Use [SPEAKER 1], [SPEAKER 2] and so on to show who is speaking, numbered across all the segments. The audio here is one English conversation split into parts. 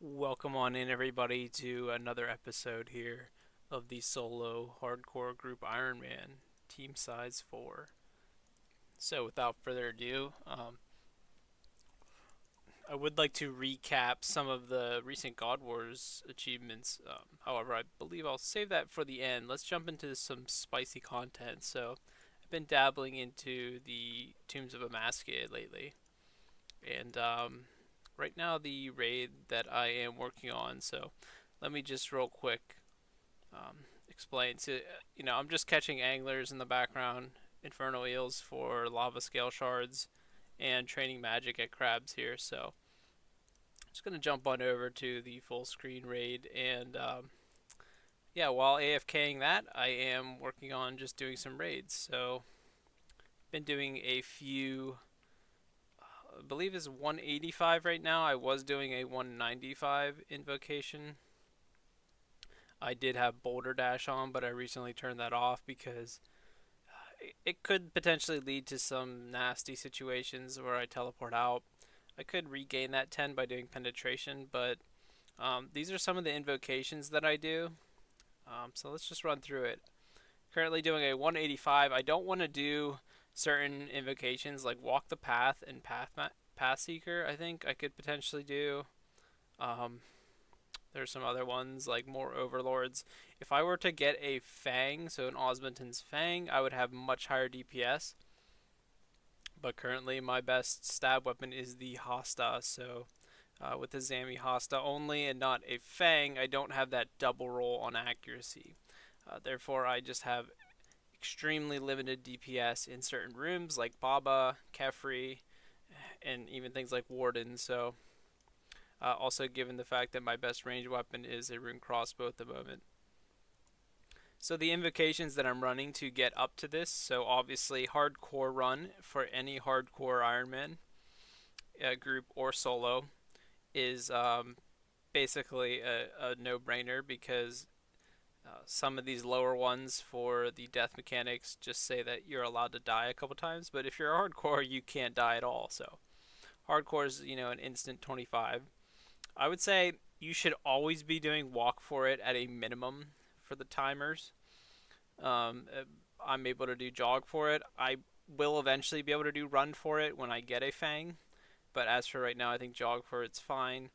[SPEAKER 1] Welcome on in, everybody, to another episode here of the solo hardcore group Iron Man, team size 4. So, without further ado, I would like to recap some of the recent God Wars achievements. However, I believe I'll save that for the end. Let's jump into some spicy content. So, I've been dabbling into the Tombs of Amascut lately, and right now the raid that I am working on. So, let me just real quick explain. So, I'm just catching anglers in the background, infernal eels for lava scale shards, and training magic at crabs here. So, I'm just gonna jump on over to the full screen raid, and yeah, while AFKing that, I am working on just doing some raids. So, been doing a few. I believe is 185 right now. I was doing a 195 invocation. I did have Boulder Dash on, but I recently turned that off because it could potentially lead to some nasty situations where I teleport out. I could regain that 10 by doing penetration, but these are some of the invocations that I do. So let's just run through it. Currently doing a 185. I don't want to do certain invocations like Walk the Path and Path Seeker. I think I could potentially do. Um, there's some other ones like more Overlords. If I were to get a Fang, so an Osmondton's Fang, I would have much higher DPS. But currently, my best stab weapon is the Hasta. So, with the Zami Hasta only and not a Fang, I don't have that double roll on accuracy. Therefore, I just have extremely limited DPS in certain rooms like Baba, Kefri, and even things like Warden. So, also given the fact that my best range weapon is a rune crossbow at the moment. So the invocations that I'm running to get up to this, so obviously hardcore run for any hardcore Ironman group or solo is basically a no-brainer because some of these lower ones for the death mechanics just say that you're allowed to die a couple times, but if you're hardcore, you can't die at all. So hardcore is an instant 25. I would say you should always be doing walk for it at a minimum for the timers. Um, uh, I'm able to do jog for it. I will eventually be able to do run for it when I get a fang, but as for right now, I think jog for it's fine.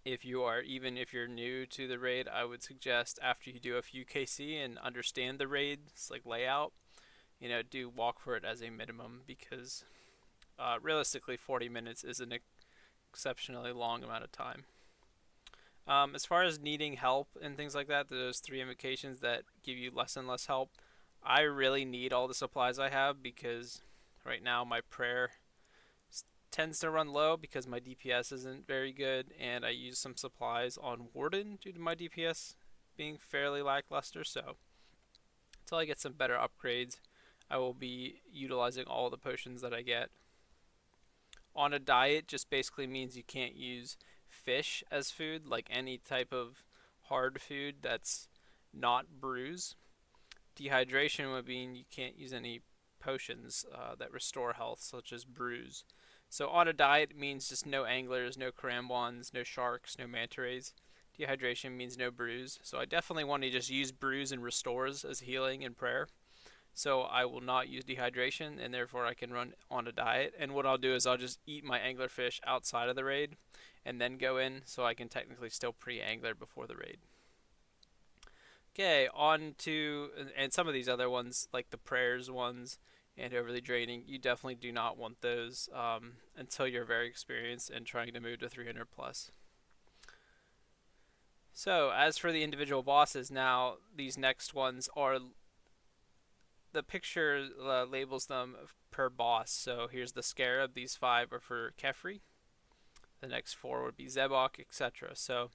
[SPEAKER 1] Even if you're new to the raid, I would suggest after you do a few KC and understand the raid's like layout, do walk for it as a minimum because realistically, 40 minutes is an exceptionally long amount of time. As far as needing help and things like that, those three invocations that give you less and less help, I really need all the supplies I have because right now my prayer tends to run low because my DPS isn't very good, and I use some supplies on Warden due to my DPS being fairly lackluster. So until I get some better upgrades, I will be utilizing all the potions that I get. On a diet just basically means you can't use fish as food, like any type of hard food that's not brews. Dehydration would mean you can't use any potions that restore health, such as brews. So on a diet means just no anglers, no karambwans, no sharks, no manta rays. Dehydration means no brews. So I definitely want to just use brews and restores as healing and prayer. So I will not use dehydration, and therefore I can run on a diet. And what I'll do is I'll just eat my anglerfish outside of the raid, and then go in, so I can technically still pre-angler before the raid. Okay, on to and some of these other ones, like the prayers ones and overly draining, you definitely do not want those until you're very experienced and trying to move to 300 plus. So as for the individual bosses, now these next ones are the picture labels them per boss. So here's the Scarab. These five are for Kefri. The next four would be Zebok, etc. So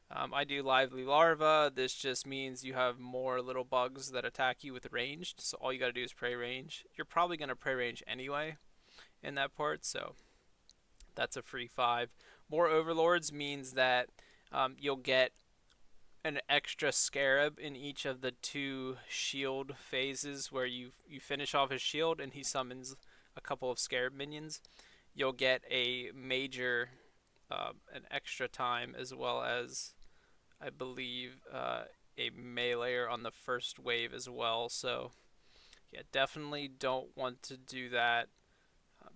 [SPEAKER 1] I do Lively Larva. This just means you have more little bugs that attack you with ranged. So all you gotta do is pray range. You're probably gonna pray range anyway in that part. So that's a free five. More Overlords means that you'll get an extra scarab in each of the two shield phases where you finish off his shield and he summons a couple of scarab minions. You'll get a major an extra time, as well as I believe a meleeer on the first wave as well. So yeah, definitely don't want to do that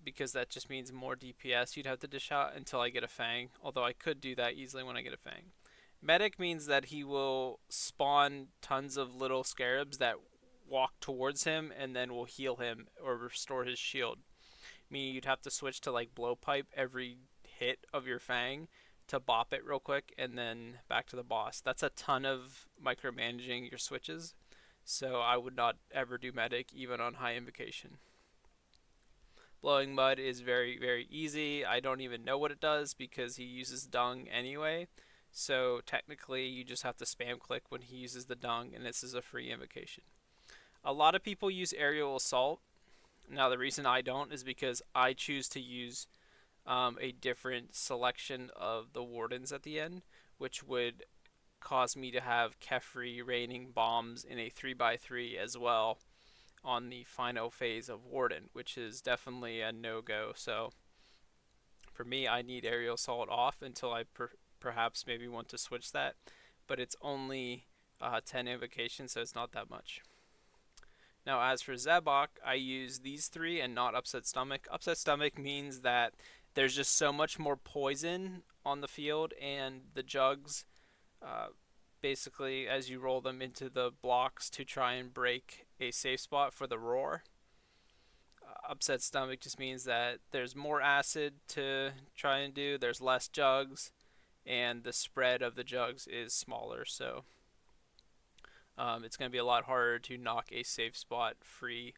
[SPEAKER 1] because that just means more DPS you'd have to dish out until I get a Fang. Although I could do that easily when I get a Fang. Medic means that he will spawn tons of little scarabs that walk towards him and then will heal him or restore his shield. Meaning you'd have to switch to like blowpipe every hit of your Fang to bop it real quick and then back to the boss. That's a ton of micromanaging your switches. So I would not ever do medic even on high invocation. Blowing mud is very, very easy. I don't even know what it does because he uses dung anyway. So technically, you just have to spam click when he uses the dung, and this is a free invocation. A lot of people use aerial assault. Now, the reason I don't is because I choose to use a different selection of the wardens at the end, which would cause me to have Kefri raining bombs in a 3x3 as well on the final phase of Warden, which is definitely a no-go. So for me, I need aerial assault off until I perhaps maybe want to switch that, but it's only 10 invocations, so it's not that much. Now, as for Zebok, I use these three and not Upset Stomach. Upset Stomach means that there's just so much more poison on the field, and the jugs, uh, basically, as you roll them into the blocks to try and break a safe spot for the roar. Upset Stomach just means that there's more acid to try and do, there's less jugs, and the spread of the jugs is smaller, so it's going to be a lot harder to knock a safe spot free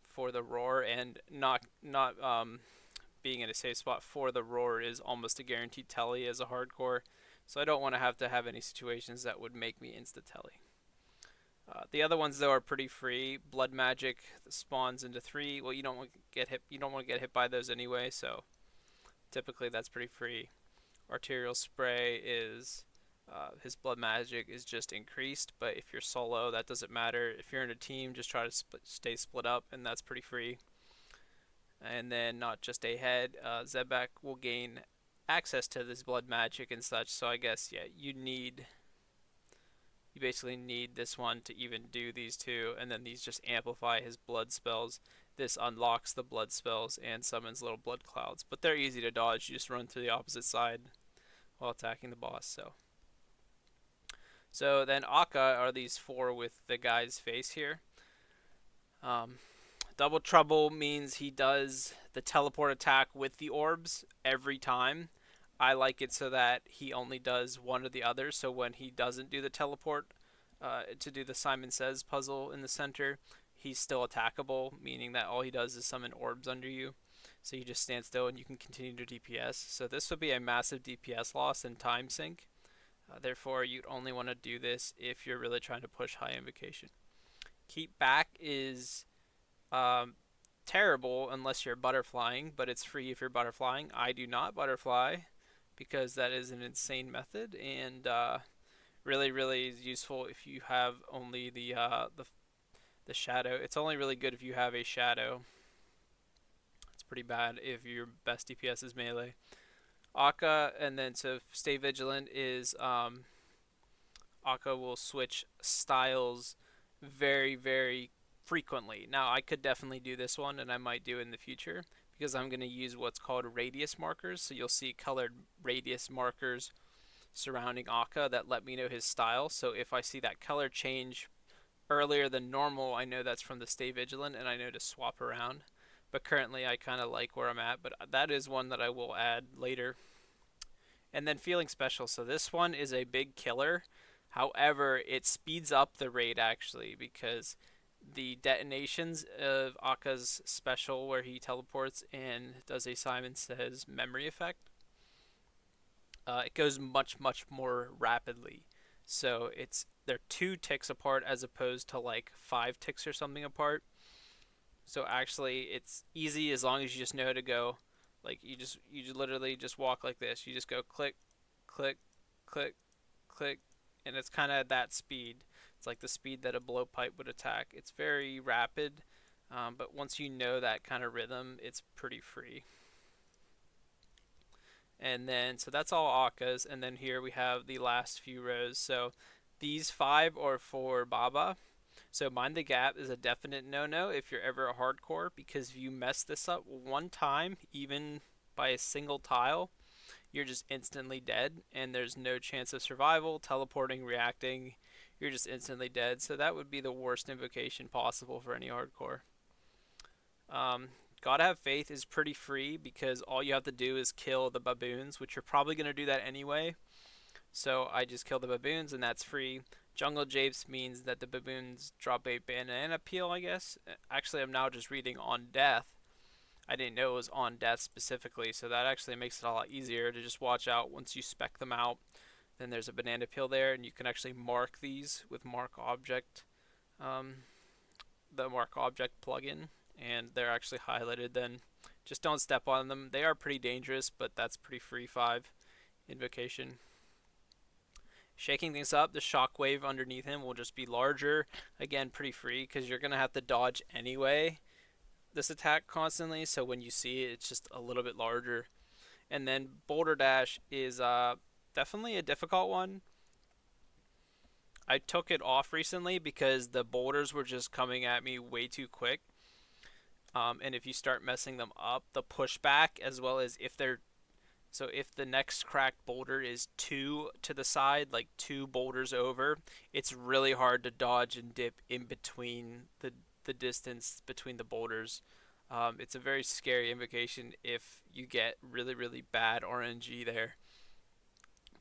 [SPEAKER 1] for the roar, and not being in a safe spot for the roar is almost a guaranteed telly as a hardcore, so I don't want to have any situations that would make me insta telly. The other ones though are pretty free. Blood magic spawns into 3. Well, you don't want to get hit. You don't want to get hit by those anyway, so typically that's pretty free. Arterial spray is his blood magic is just increased, but if you're solo, that doesn't matter. If you're in a team, just try to stay split up, and that's pretty free. And then not just a head, Zebak will gain access to this blood magic and such. So I guess yeah, you basically need this one to even do these two, and then these just amplify his blood spells. This unlocks the blood spells and summons little blood clouds, but they're easy to dodge. You just run to the opposite side while attacking the boss. So then Akka are these 4 with the guy's face here. Um, Double Trouble means he does the teleport attack with the orbs every time. I like it so that he only does one or the other. So when he doesn't do the teleport to do the Simon Says puzzle in the center, he's still attackable, meaning that all he does is summon orbs under you. So you just stand still and you can continue to DPS. So this would be a massive DPS loss and time sink. Therefore, you'd only want to do this if you're really trying to push high invocation. Keep back is terrible unless you're butterflying, but it's free if you're butterflying. I do not butterfly because that is an insane method, and really, really useful if you have only the shadow. It's only really good if you have a shadow. It's pretty bad if your best DPS is melee. Akka, and then so stay vigilant is Akka will switch styles very, very frequently. Now, I could definitely do this one, and I might do it in the future, because I'm going to use what's called radius markers. So you'll see colored radius markers surrounding Akka that let me know his style. So if I see that color change earlier than normal, I know that's from the stay vigilant, and I know to swap around. But currently, I kind of like where I'm at, but that is one that I will add later. And then feeling special. So this one is a big killer. However, it speeds up the raid actually, because the detonations of Akka's special, where he teleports and does a Simon Says memory effect, it goes much, much more rapidly. So they're 2 ticks apart as opposed to like 5 ticks or something apart. So actually, it's easy as long as you just know to go. Like you literally just walk like this. You just go click, click, click, click, and it's kind of that speed. It's like the speed that a blowpipe would attack. It's very rapid, but once you know that kind of rhythm, it's pretty free. And then, so that's all Akkas. And then here we have the last few rows. So these five are for Baba. So Mind the Gap is a definite no-no if you're ever a hardcore, because if you mess this up one time, even by a single tile, you're just instantly dead, and there's no chance of survival, teleporting, reacting. You're just instantly dead. So that would be the worst invocation possible for any hardcore. Um, Gotta Have Faith is pretty free because all you have to do is kill the baboons, which you're probably going to do that anyway. So I just kill the baboons, and that's free. Jungle Japes means that the baboons drop a banana peel, I guess. Actually, I'm now just reading On Death. I didn't know it was On Death specifically, so that actually makes it a lot easier to just watch out once you spec them out. Then there's a banana peel there, and you can actually mark these with Mark Object, um, the Mark Object plugin, and they're actually highlighted. Then just don't step on them. They are pretty dangerous, but that's pretty free 5 invocation. Shaking things up, the shockwave underneath him will just be larger. Again, pretty free because you're going to have to dodge anyway this attack constantly. So when you see it, it's just a little bit larger. And then Boulder Dash is definitely a difficult one. I took it off recently because the boulders were just coming at me way too quick. And if you start messing them up, the pushback, as well as if they're so if the next cracked boulder is 2 to the side, like 2 boulders over, it's really hard to dodge and dip in between the distance between the boulders. It's a very scary invocation if you get really, really bad RNG there.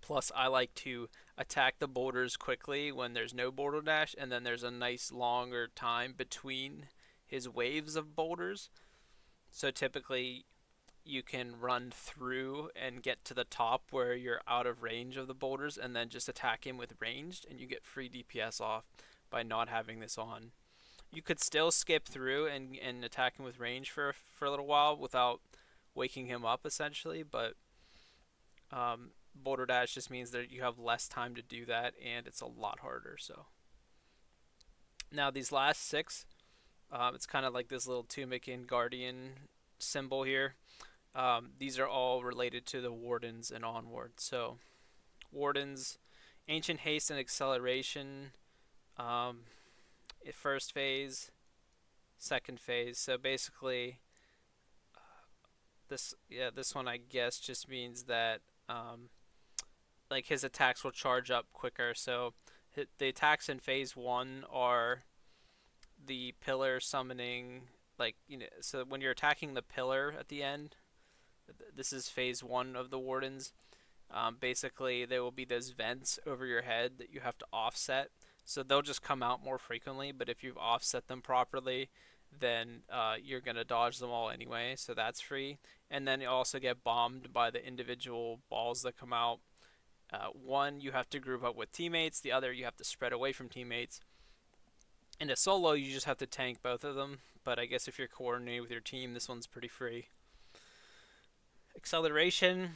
[SPEAKER 1] Plus, I like to attack the boulders quickly when there's no boulder dash, and then there's a nice longer time between his waves of boulders. So typically, you can run through and get to the top where you're out of range of the boulders, and then just attack him with ranged, and you get free DPS off by not having this on. You could still skip through and attack him with range for a little while without waking him up, essentially, but boulder dash just means that you have less time to do that, and it's a lot harder. So now these last 6, it's kind of like this little Tunic and Guardian symbol here. These are all related to the Wardens and onward. So Wardens, Ancient Haste and Acceleration, um, first phase, second phase. So basically, this one I guess just means that like his attacks will charge up quicker. So the attacks in phase 1 are the pillar summoning, like, so when you're attacking the pillar at the end, this is phase 1 of the Wardens. Basically, there will be those vents over your head that you have to offset. So they'll just come out more frequently, but if you've offset them properly, then you're going to dodge them all anyway, so that's free. And then you also get bombed by the individual balls that come out. One, you have to group up with teammates. The other, you have to spread away from teammates. In a solo, you just have to tank both of them, but I guess if you're coordinated with your team, this one's pretty free. Acceleration,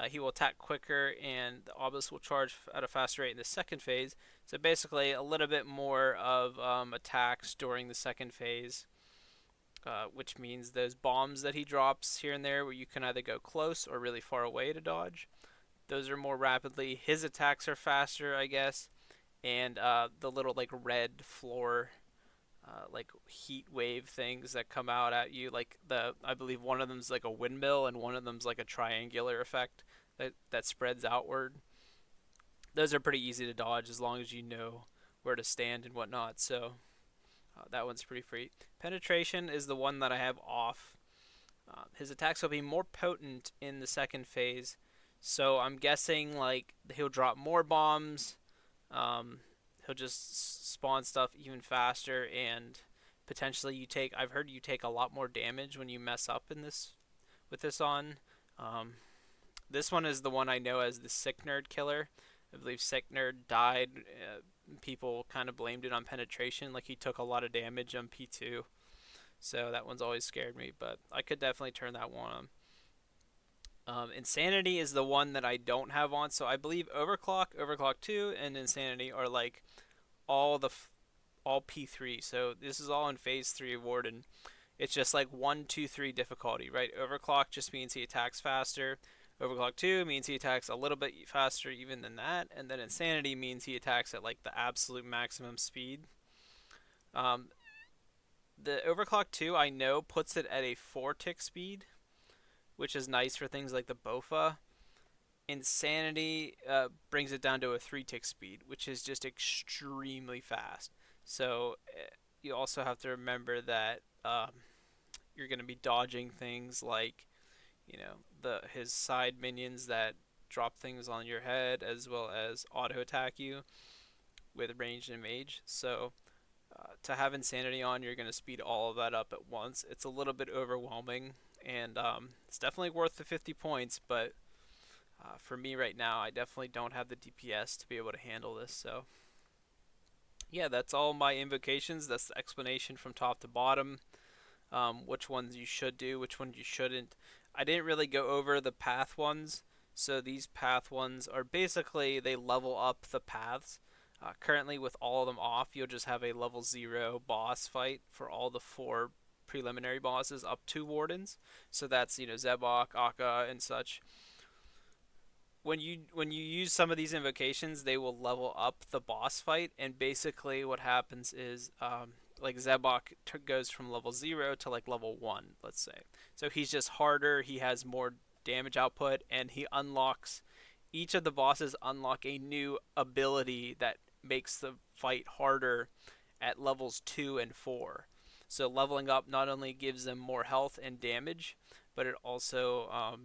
[SPEAKER 1] he will attack quicker, and the obelisk will charge at a faster rate in the second phase. So basically, a little bit more of attacks during the second phase, which means those bombs that he drops here and there, where you can either go close or really far away to dodge, those are more rapidly. His attacks are faster, I guess, and the little like red floor like heat wave things that come out at you, like I believe one of them's like a windmill and one of them's like a triangular effect that spreads outward. Those are pretty easy to dodge as long as you know where to stand and whatnot. So that one's pretty free. Penetration is the one that I have off. His attacks will be more potent in the second phase, so I'm guessing like he'll drop more bombs. He'll just spawn stuff even faster, and potentially I've heard you take a lot more damage when you mess up in this with this on. This one is the one I know as the Sick Nerd Killer. I believe Sick Nerd died. People kind of blamed it on penetration, like he took a lot of damage on P2. So that one's always scared me, but I could definitely turn that one on. Insanity is the one that I don't have on, so I believe Overclock 2, and Insanity are like all P3. So this is all in phase 3 of Warden. It's just like 1, 2, 3 difficulty, right? Overclock just means he attacks faster. Overclock 2 means he attacks a little bit faster even than that, and then Insanity means he attacks at like the absolute maximum speed. Um, the Overclock 2 I know puts it at a 4 tick speed, which is nice for things like the Bofa. Insanity brings it down to a 3 tick speed, which is just extremely fast. So you also have to remember that you're going to be dodging things like, his side minions that drop things on your head, as well as auto attack you with ranged and mage. So to have Insanity on, you're going to speed all of that up at once. It's a little bit overwhelming, and it's definitely worth the 50 points, but for me right now, I definitely don't have the DPS to be able to handle this. So yeah, that's all my invocations. That's the explanation from top to bottom. Which ones you should do, which ones you shouldn't. I didn't really go over the path ones. So these path ones are basically, they level up the paths. Currently, with all of them off, you'll just have a level 0 boss fight for all the 4 preliminary bosses up to Wardens. So that's, Zebok, Akka, and such. When you use some of these invocations, they will level up the boss fight, and basically what happens is like Zebok goes from level 0 to like level 1, let's say. So he's just harder, he has more damage output, and he unlocks, each of the bosses unlock a new ability that makes the fight harder at levels 2 and 4. So leveling up not only gives them more health and damage, but it also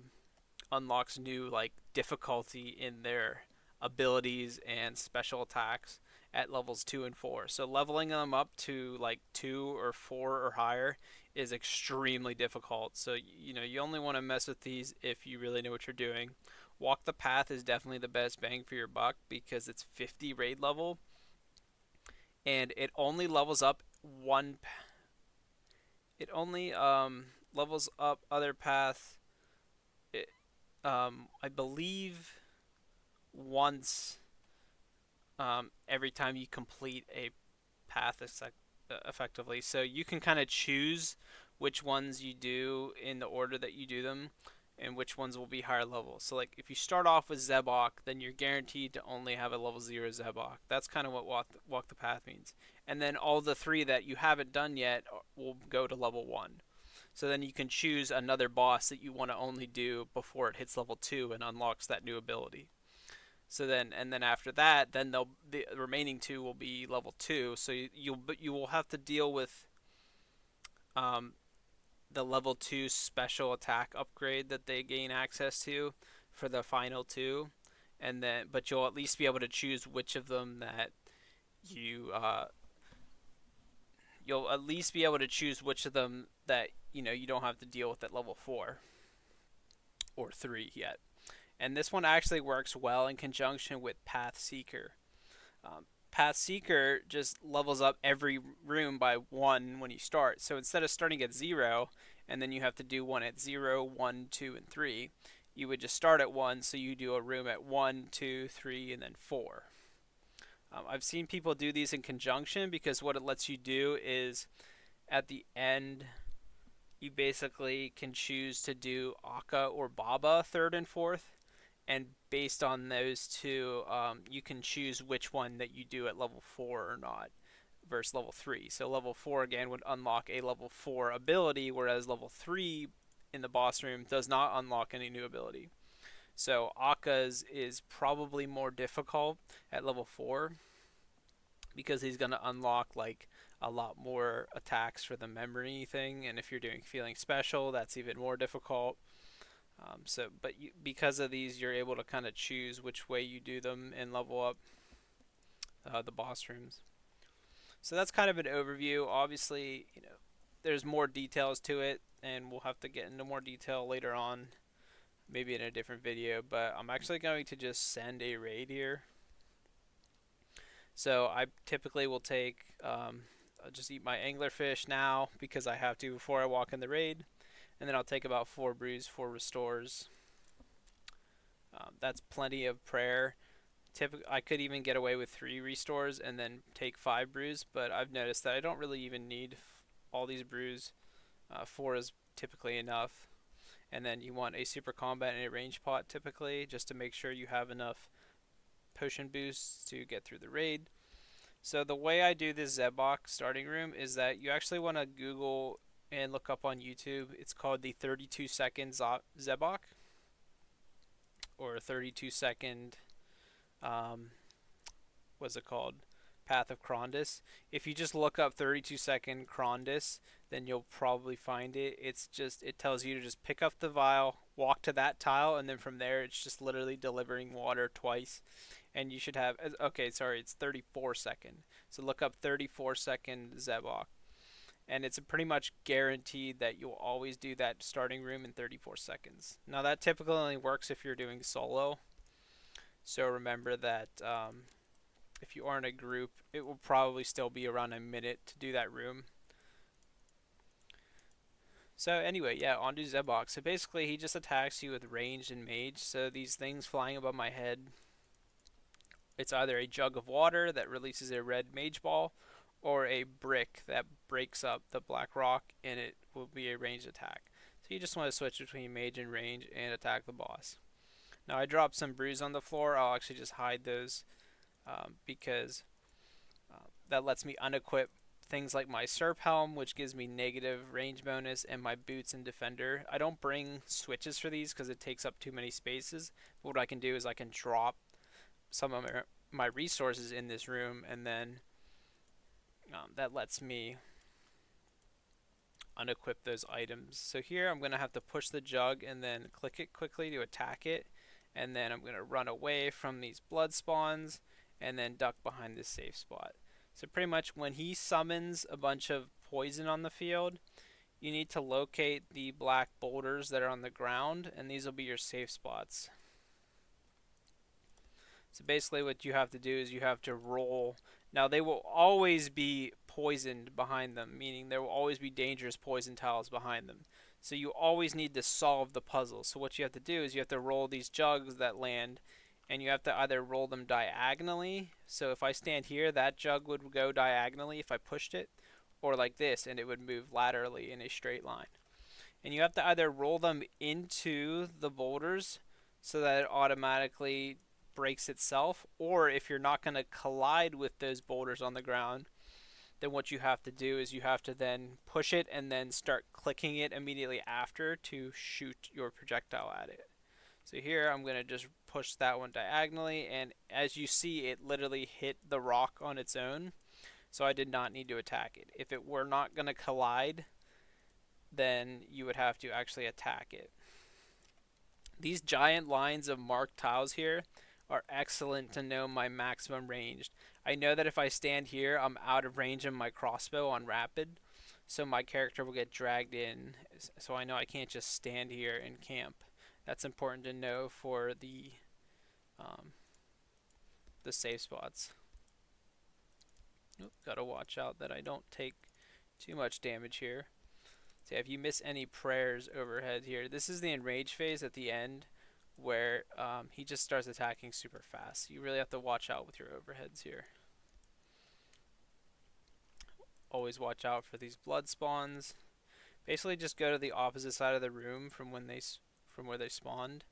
[SPEAKER 1] unlocks new like difficulty in their abilities and special attacks at levels 2 and 4. So leveling them up to like 2 or 4 or higher is extremely difficult. So you only want to mess with these if you really know what you're doing. Walk the Path is definitely the best bang for your buck because it's 50 raid level, and it only levels up one. It only levels up other paths. It, I believe once every time you complete a path effectively. So you can kind of choose which ones you do in the order that you do them, and which ones will be higher level. So like if you start off with Zebok, then you're guaranteed to only have a level 0 Zebok. That's kind of what walk the path means. And then all the 3 that you haven't done yet will go to level 1. So then you can choose another boss that you want to only do before it hits level 2 and unlocks that new ability. So then after that, then the remaining 2 will be level 2. So you will have to deal with um, the level 2 special attack upgrade that they gain access to for the final 2, and then but you'll at least be able to choose which of them that you'll at least be able to choose which of them that you don't have to deal with at level 4 or 3 yet. And this one actually works well in conjunction with Path Seeker. Path Seeker just levels up every room by 1 when you start. So instead of starting at 0 and then you have to do one at 0, 1, 2, and 3, you would just start at 1, so you do a room at 1, 2, 3, and then 4. I've seen people do these in conjunction because what it lets you do is at the end you basically can choose to do Akka or Baba 3rd and 4th, and based on those 2, you can choose which one that you do at level 4 or not versus level 3. So level 4 again would unlock a level 4 ability, whereas level 3 in the boss room does not unlock any new ability. So Akka's is probably more difficult at level 4 because he's going to unlock like a lot more attacks for the memory thing, and if you're doing feeling special, that's even more difficult. Because of these, you're able to kind of choose which way you do them and level up the boss rooms. So that's kind of an overview. Obviously, there's more details to it, and we'll have to get into more detail later on, maybe in a different video. But I'm actually going to just send a raid here. So I typically will take, I'll just eat my anglerfish now because I have to before I walk in the raid. And then I'll take about 4 brews, 4 restores. That's plenty of prayer. I could even get away with 3 restores and then take 5 brews, but I've noticed that I don't really even need all these brews. 4 is typically enough. and then you want a super combat and a range pot typically, just to make sure you have enough potion boosts to get through the raid. So the way I do this Zebok starting room is that you actually want to Google and look up on YouTube. It's called the 32-second Zebok, or 32-second, what's it called? Path of Krondis. If you just look up 32-second Krondis, then you'll probably find it. It tells you to just pick up the vial, walk to that tile, and then from there it's just literally delivering water twice. And you should have, okay, sorry, it's 34-second. So look up 34-second Zebok. And it's pretty much guaranteed that you'll always do that starting room in 34 seconds. Now that typically only works if you're doing solo. So remember that if you are in a group, it will probably still be around a minute to do that room. So anyway, yeah, on to Zebok. So basically he just attacks you with ranged and mage. So these things flying above my head, it's either a jug of water that releases a red mage ball, or a brick that breaks up the black rock, and it will be a ranged attack. So you just want to switch between mage and range and attack the boss. Now I dropped some brews on the floor. I'll actually just hide those because that lets me unequip things like my Serp Helm, which gives me negative range bonus, and my boots and defender. I don't bring switches for these because it takes up too many spaces. But what I can do is I can drop some of my resources in this room, and then that lets me unequip those items. So here I'm going to have to push the jug and then click it quickly to attack it, and then I'm going to run away from these blood spawns and then duck behind this safe spot. So pretty much when he summons a bunch of poison on the field, you need to locate the black boulders that are on the ground, and these will be your safe spots. So basically what you have to do is you have to roll. Now they will always be poisoned behind them, meaning there will always be dangerous poison tiles behind them. So you always need to solve the puzzle. So what you have to do is you have to roll these jugs that land, and you have to either roll them diagonally. So if I stand here, that jug would go diagonally if I pushed it, or like this, and it would move laterally in a straight line. And you have to either roll them into the boulders so that it automatically breaks itself, or if you're not going to collide with those boulders on the ground, then what you have to do is you have to then push it and then start clicking it immediately after to shoot your projectile at it. So here I'm going to just push that one diagonally, and as you see, it literally hit the rock on its own, so I did not need to attack it. If it were not going to collide, then you would have to actually attack it. These giant lines of marked tiles here are excellent to know my maximum range. I know that if I stand here, I'm out of range of my crossbow on rapid, so my character will get dragged in, so I know I can't just stand here and camp. That's important to know for the safe spots. Gotta watch out that I don't take too much damage here. So if you miss any prayers overhead here, this is the enrage phase at the end, where he just starts attacking super fast. You really have to watch out with your overheads here. Always watch out for these blood spawns. Basically just go to the opposite side of the room from where they spawned,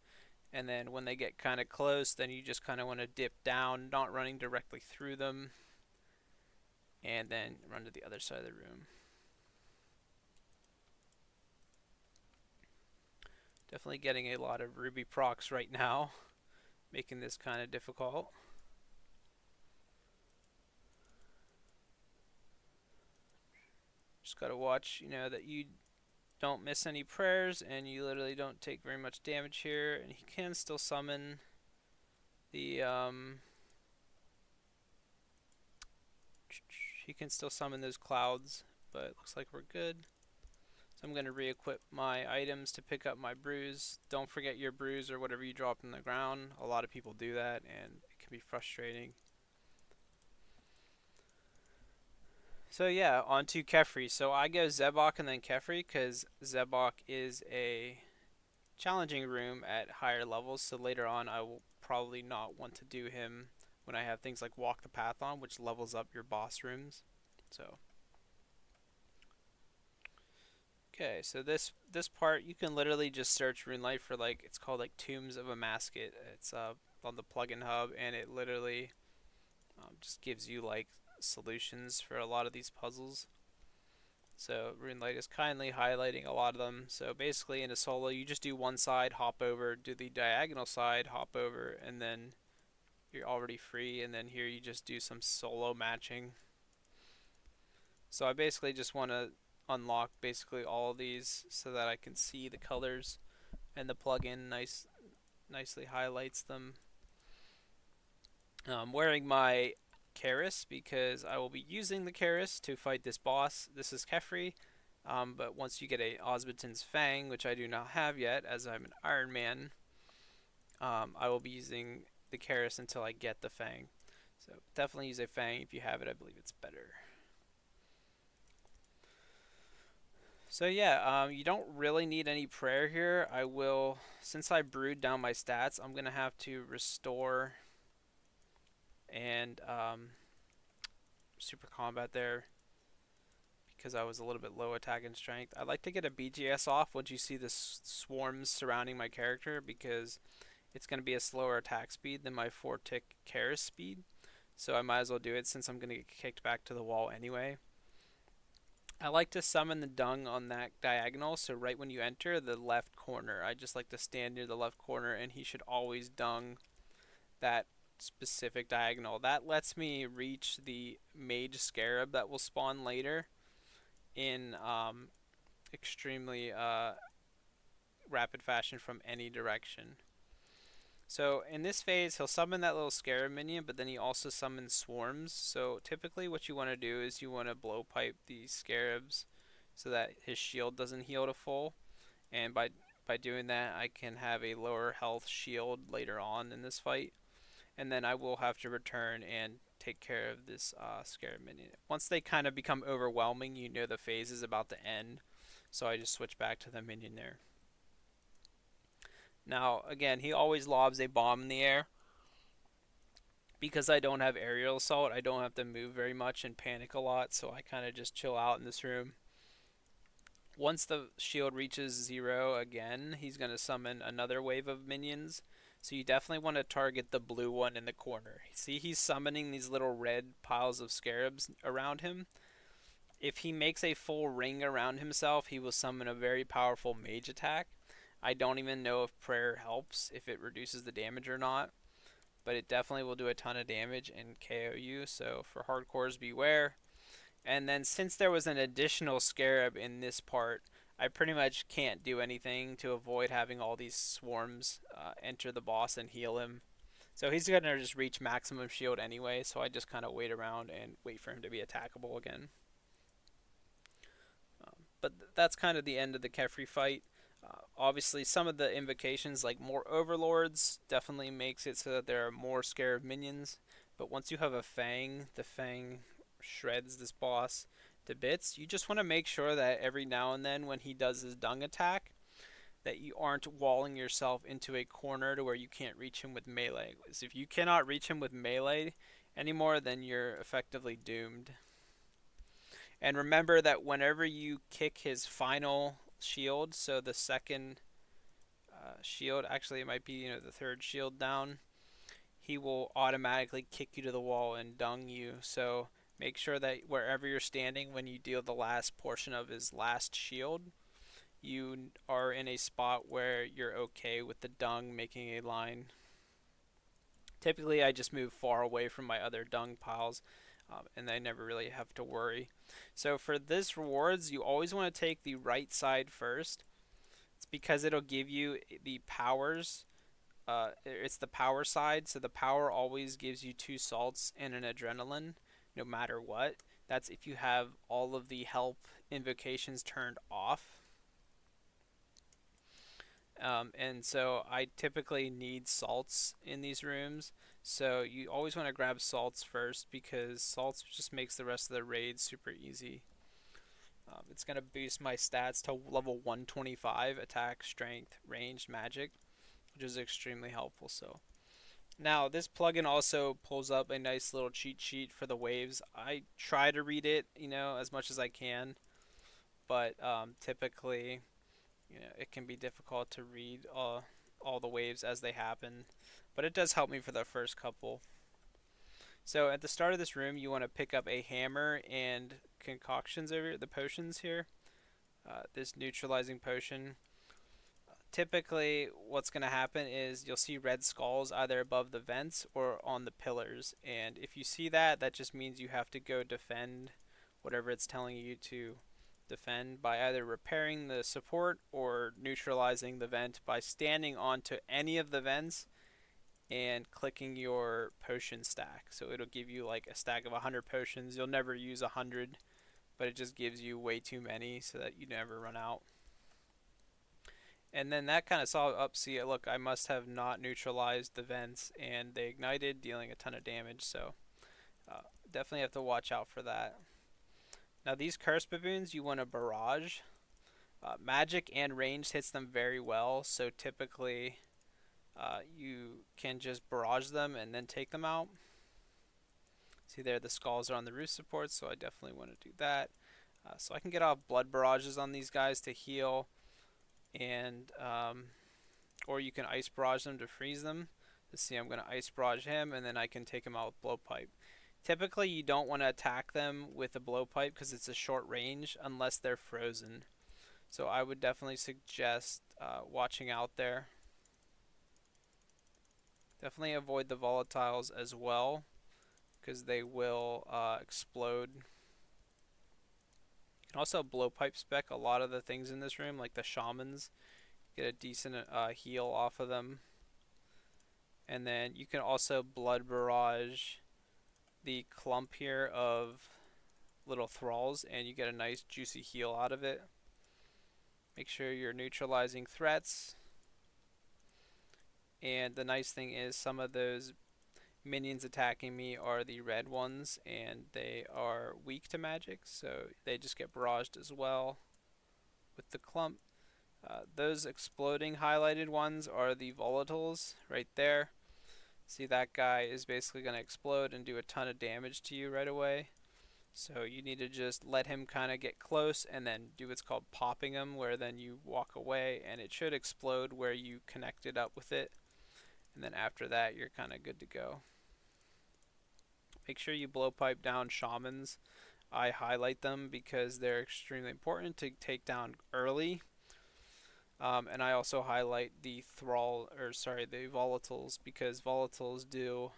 [SPEAKER 1] and then when they get kind of close, then you just kind of want to dip down, not running directly through them, and then run to the other side of the room. Definitely getting a lot of ruby procs right now, making this kind of difficult. Just gotta watch, that you don't miss any prayers, and you literally don't take very much damage here. And he can still summon the he can still summon those clouds, but it looks like we're good. So I'm going to re-equip my items to pick up my brews. Don't forget your brews or whatever you dropped on the ground. A lot of people do that, and it can be frustrating. So yeah, on to Kefri. So I go Zebok and then Kefri because Zebok is a challenging room at higher levels. So later on I will probably not want to do him when I have things like Walk the Path on, which levels up your boss rooms. So Okay, so this part you can literally just search Runelight for like it's called like Tombs of Amascut. It's on the plugin hub, and it literally just gives you like solutions for a lot of these puzzles. So Runelight is kindly highlighting a lot of them. So basically in a solo you just do one side, hop over, do the diagonal side, hop over, and then you're already free. And then here you just do some solo matching. So I basically just want to unlock basically all of these so that I can see the colors, and the plugin nicely highlights them. I'm wearing my Karis because I will be using the Karis to fight this boss. This is Kefri, but once you get a Osmond's Fang, which I do not have yet as I'm an Iron Man, I will be using the Karis until I get the Fang. So definitely use a Fang if you have it. I believe it's better. So yeah, you don't really need any prayer here. I will, since I brewed down my stats, I'm gonna have to restore and super combat there because I was a little bit low attack and strength. I'd like to get a BGS off once you see the swarms surrounding my character because it's gonna be a slower attack speed than my 4-tick Karis speed. So I might as well do it since I'm gonna get kicked back to the wall anyway. I like to summon the dung on that diagonal, so right when you enter the left corner, I just like to stand near the left corner, and he should always dung that specific diagonal. That lets me reach the mage scarab that will spawn later in extremely rapid fashion from any direction. So in this phase, he'll summon that little scarab minion, but then he also summons swarms. So typically what you want to do is you want to blowpipe these scarabs so that his shield doesn't heal to full. And by doing that, I can have a lower health shield later on in this fight. And then I will have to return and take care of this scarab minion. Once they kind of become overwhelming, you know the phase is about to end. So I just switch back to the minion there. Now, again, he always lobs a bomb in the air. Because I don't have aerial assault, I don't have to move very much and panic a lot, so I kind of just chill out in this room. Once the shield reaches 0 again, he's going to summon another wave of minions. So you definitely want to target the blue one in the corner. See, he's summoning these little red piles of scarabs around him. If he makes a full ring around himself, he will summon a very powerful mage attack. I don't even know if prayer helps, if it reduces the damage or not, but it definitely will do a ton of damage and KO you. So for hardcores, beware. And then since there was an additional scarab in this part, I pretty much can't do anything to avoid having all these swarms enter the boss and heal him. So he's going to just reach maximum shield anyway, so I just kind of wait around and wait for him to be attackable again. But that's kind of the end of the Kefri fight. Obviously, some of the invocations, like more overlords, definitely makes it so that there are more scarab minions. But once you have a Fang, the Fang shreds this boss to bits. You just want to make sure that every now and then when he does his dung attack, that you aren't walling yourself into a corner to where you can't reach him with melee. Because if you cannot reach him with melee anymore, then you're effectively doomed. And remember that whenever you kick his final shield, so the second shield, actually it might be the third shield down, he will automatically kick you to the wall and dung you. So make sure that wherever you're standing when you deal the last portion of his last shield, you are in a spot where you're okay with the dung making a line. Typically I just move far away from my other dung piles, and I never really have to worry. So for this rewards, you always want to take the right side first. It's because it'll give you the powers. It's the power side, so the power always gives you 2 salts and an adrenaline, no matter what. That's if you have all of the help invocations turned off. And so I typically need salts in these rooms. So you always want to grab salts first because salts just makes the rest of the raid super easy. It's going to boost my stats to level 125, attack, strength, ranged, magic, which is extremely helpful. So now this plugin also pulls up a nice little cheat sheet for the waves. I try to read it, as much as I can. but typically, it can be difficult to read all the waves as they happen. But it does help me for the first couple. So at the start of this room, you want to pick up a hammer and concoctions over here, the potions here. This neutralizing potion. Typically, what's going to happen is you'll see red skulls either above the vents or on the pillars. And if you see that, that just means you have to go defend whatever it's telling you to defend by either repairing the support or neutralizing the vent by standing onto any of the vents and clicking your potion stack. So it'll give you like a stack of 100 potions. You'll never use 100, but it just gives you way too many so that you never run out. And then that kind of saw up, see, look, I must have not neutralized the vents and they ignited, dealing a ton of damage. So definitely have to watch out for that. Now these curse baboons, you want to barrage. Magic and ranged hits them very well, so typically you can just barrage them and then take them out. See there, the skulls are on the roof supports, so I definitely want to do that. So I can get off blood barrages on these guys to heal, and or you can ice barrage them to freeze them. To see, I'm going to ice barrage him, and then I can take him out with blowpipe. Typically, you don't want to attack them with a blowpipe because it's a short range unless they're frozen. So I would definitely suggest watching out there. Definitely avoid the volatiles as well because they will explode. You can also blowpipe spec a lot of the things in this room, like the shamans. Get a decent heal off of them. And then you can also blood barrage the clump here of little thralls, and you get a nice juicy heal out of it. Make sure you're neutralizing threats. And the nice thing is some of those minions attacking me are the red ones, and they are weak to magic, so they just get barraged as well with the clump. Those exploding highlighted ones are the volatiles right there. See, that guy is basically going to explode and do a ton of damage to you right away. So you need to just let him kind of get close and then do what's called popping him, where then you walk away and it should explode where you connected up with it. And then after that, you're kind of good to go. Make sure you blowpipe down shamans. I highlight them because they're extremely important to take down early. And I also highlight the the volatiles, because volatiles do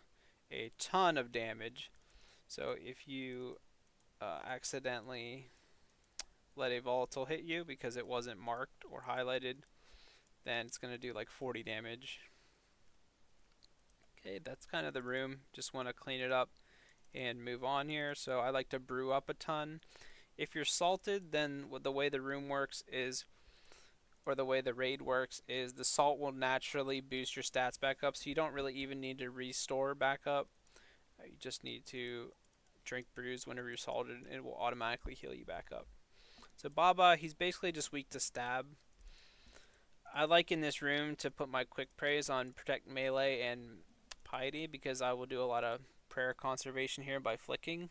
[SPEAKER 1] a ton of damage. So if you accidentally let a volatile hit you because it wasn't marked or highlighted, then it's going to do like 40 damage. Okay, that's kind of the room. Just want to clean it up and move on here. So I like to brew up a ton. If you're salted, then the way the room works is, or the way the raid works is, the salt will naturally boost your stats back up, so you don't really even need to restore back up. You just need to drink brews whenever you're salted, and it will automatically heal you back up. So Baba, he's basically just weak to stab. I like in this room to put my quick praise on protect melee and piety, because I will do a lot of prayer conservation here by flicking.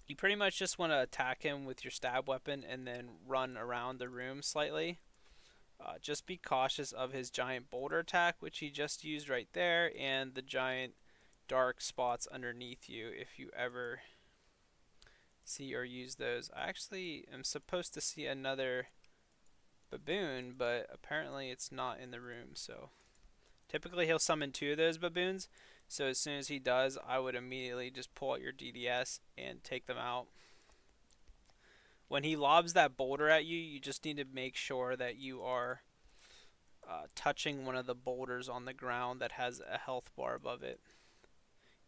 [SPEAKER 1] You pretty much just want to attack him with your stab weapon and then run around the room slightly. Just be cautious of his giant boulder attack, which he just used right there, and the giant dark spots underneath you if you ever see or use those. I actually am supposed to see another baboon, but apparently it's not in the room. So typically he'll summon 2 of those baboons. So as soon as he does, I would immediately just pull out your DDS and take them out. When he lobs that boulder at you, you just need to make sure that you are touching one of the boulders on the ground that has a health bar above it.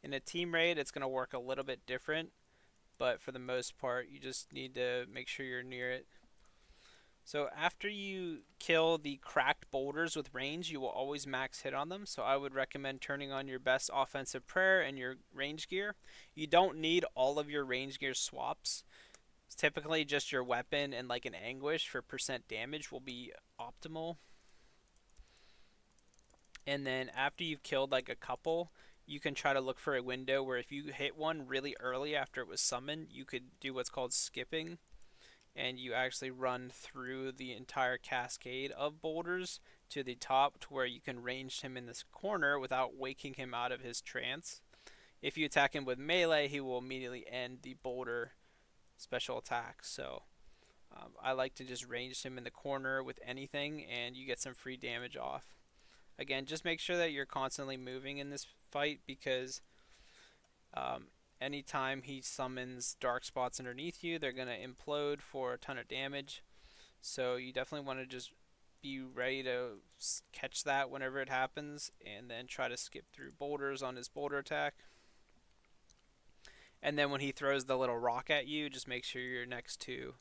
[SPEAKER 1] In a team raid, it's going to work a little bit different, but for the most part, you just need to make sure you're near it. So after you kill the cracked boulders with range, you will always max hit on them. So I would recommend turning on your best offensive prayer and your range gear. You don't need all of your range gear swaps. It's typically just your weapon and like an anguish for percent damage will be optimal. And then after you've killed like a couple, you can try to look for a window where if you hit one really early after it was summoned, you could do what's called skipping, and you actually run through the entire cascade of boulders to the top to where you can range him in this corner without waking him out of his trance. If you attack him with melee, he will immediately end the boulder special attack. So I like to just range him in the corner with anything, and you get some free damage off. Again, just make sure that you're constantly moving in this fight because um, anytime he summons dark spots underneath you, they're going to implode for a ton of damage. So you definitely want to just be ready to catch that whenever it happens and then try to skip through boulders on his boulder attack. And then when he throws the little rock at you, just make sure you're next to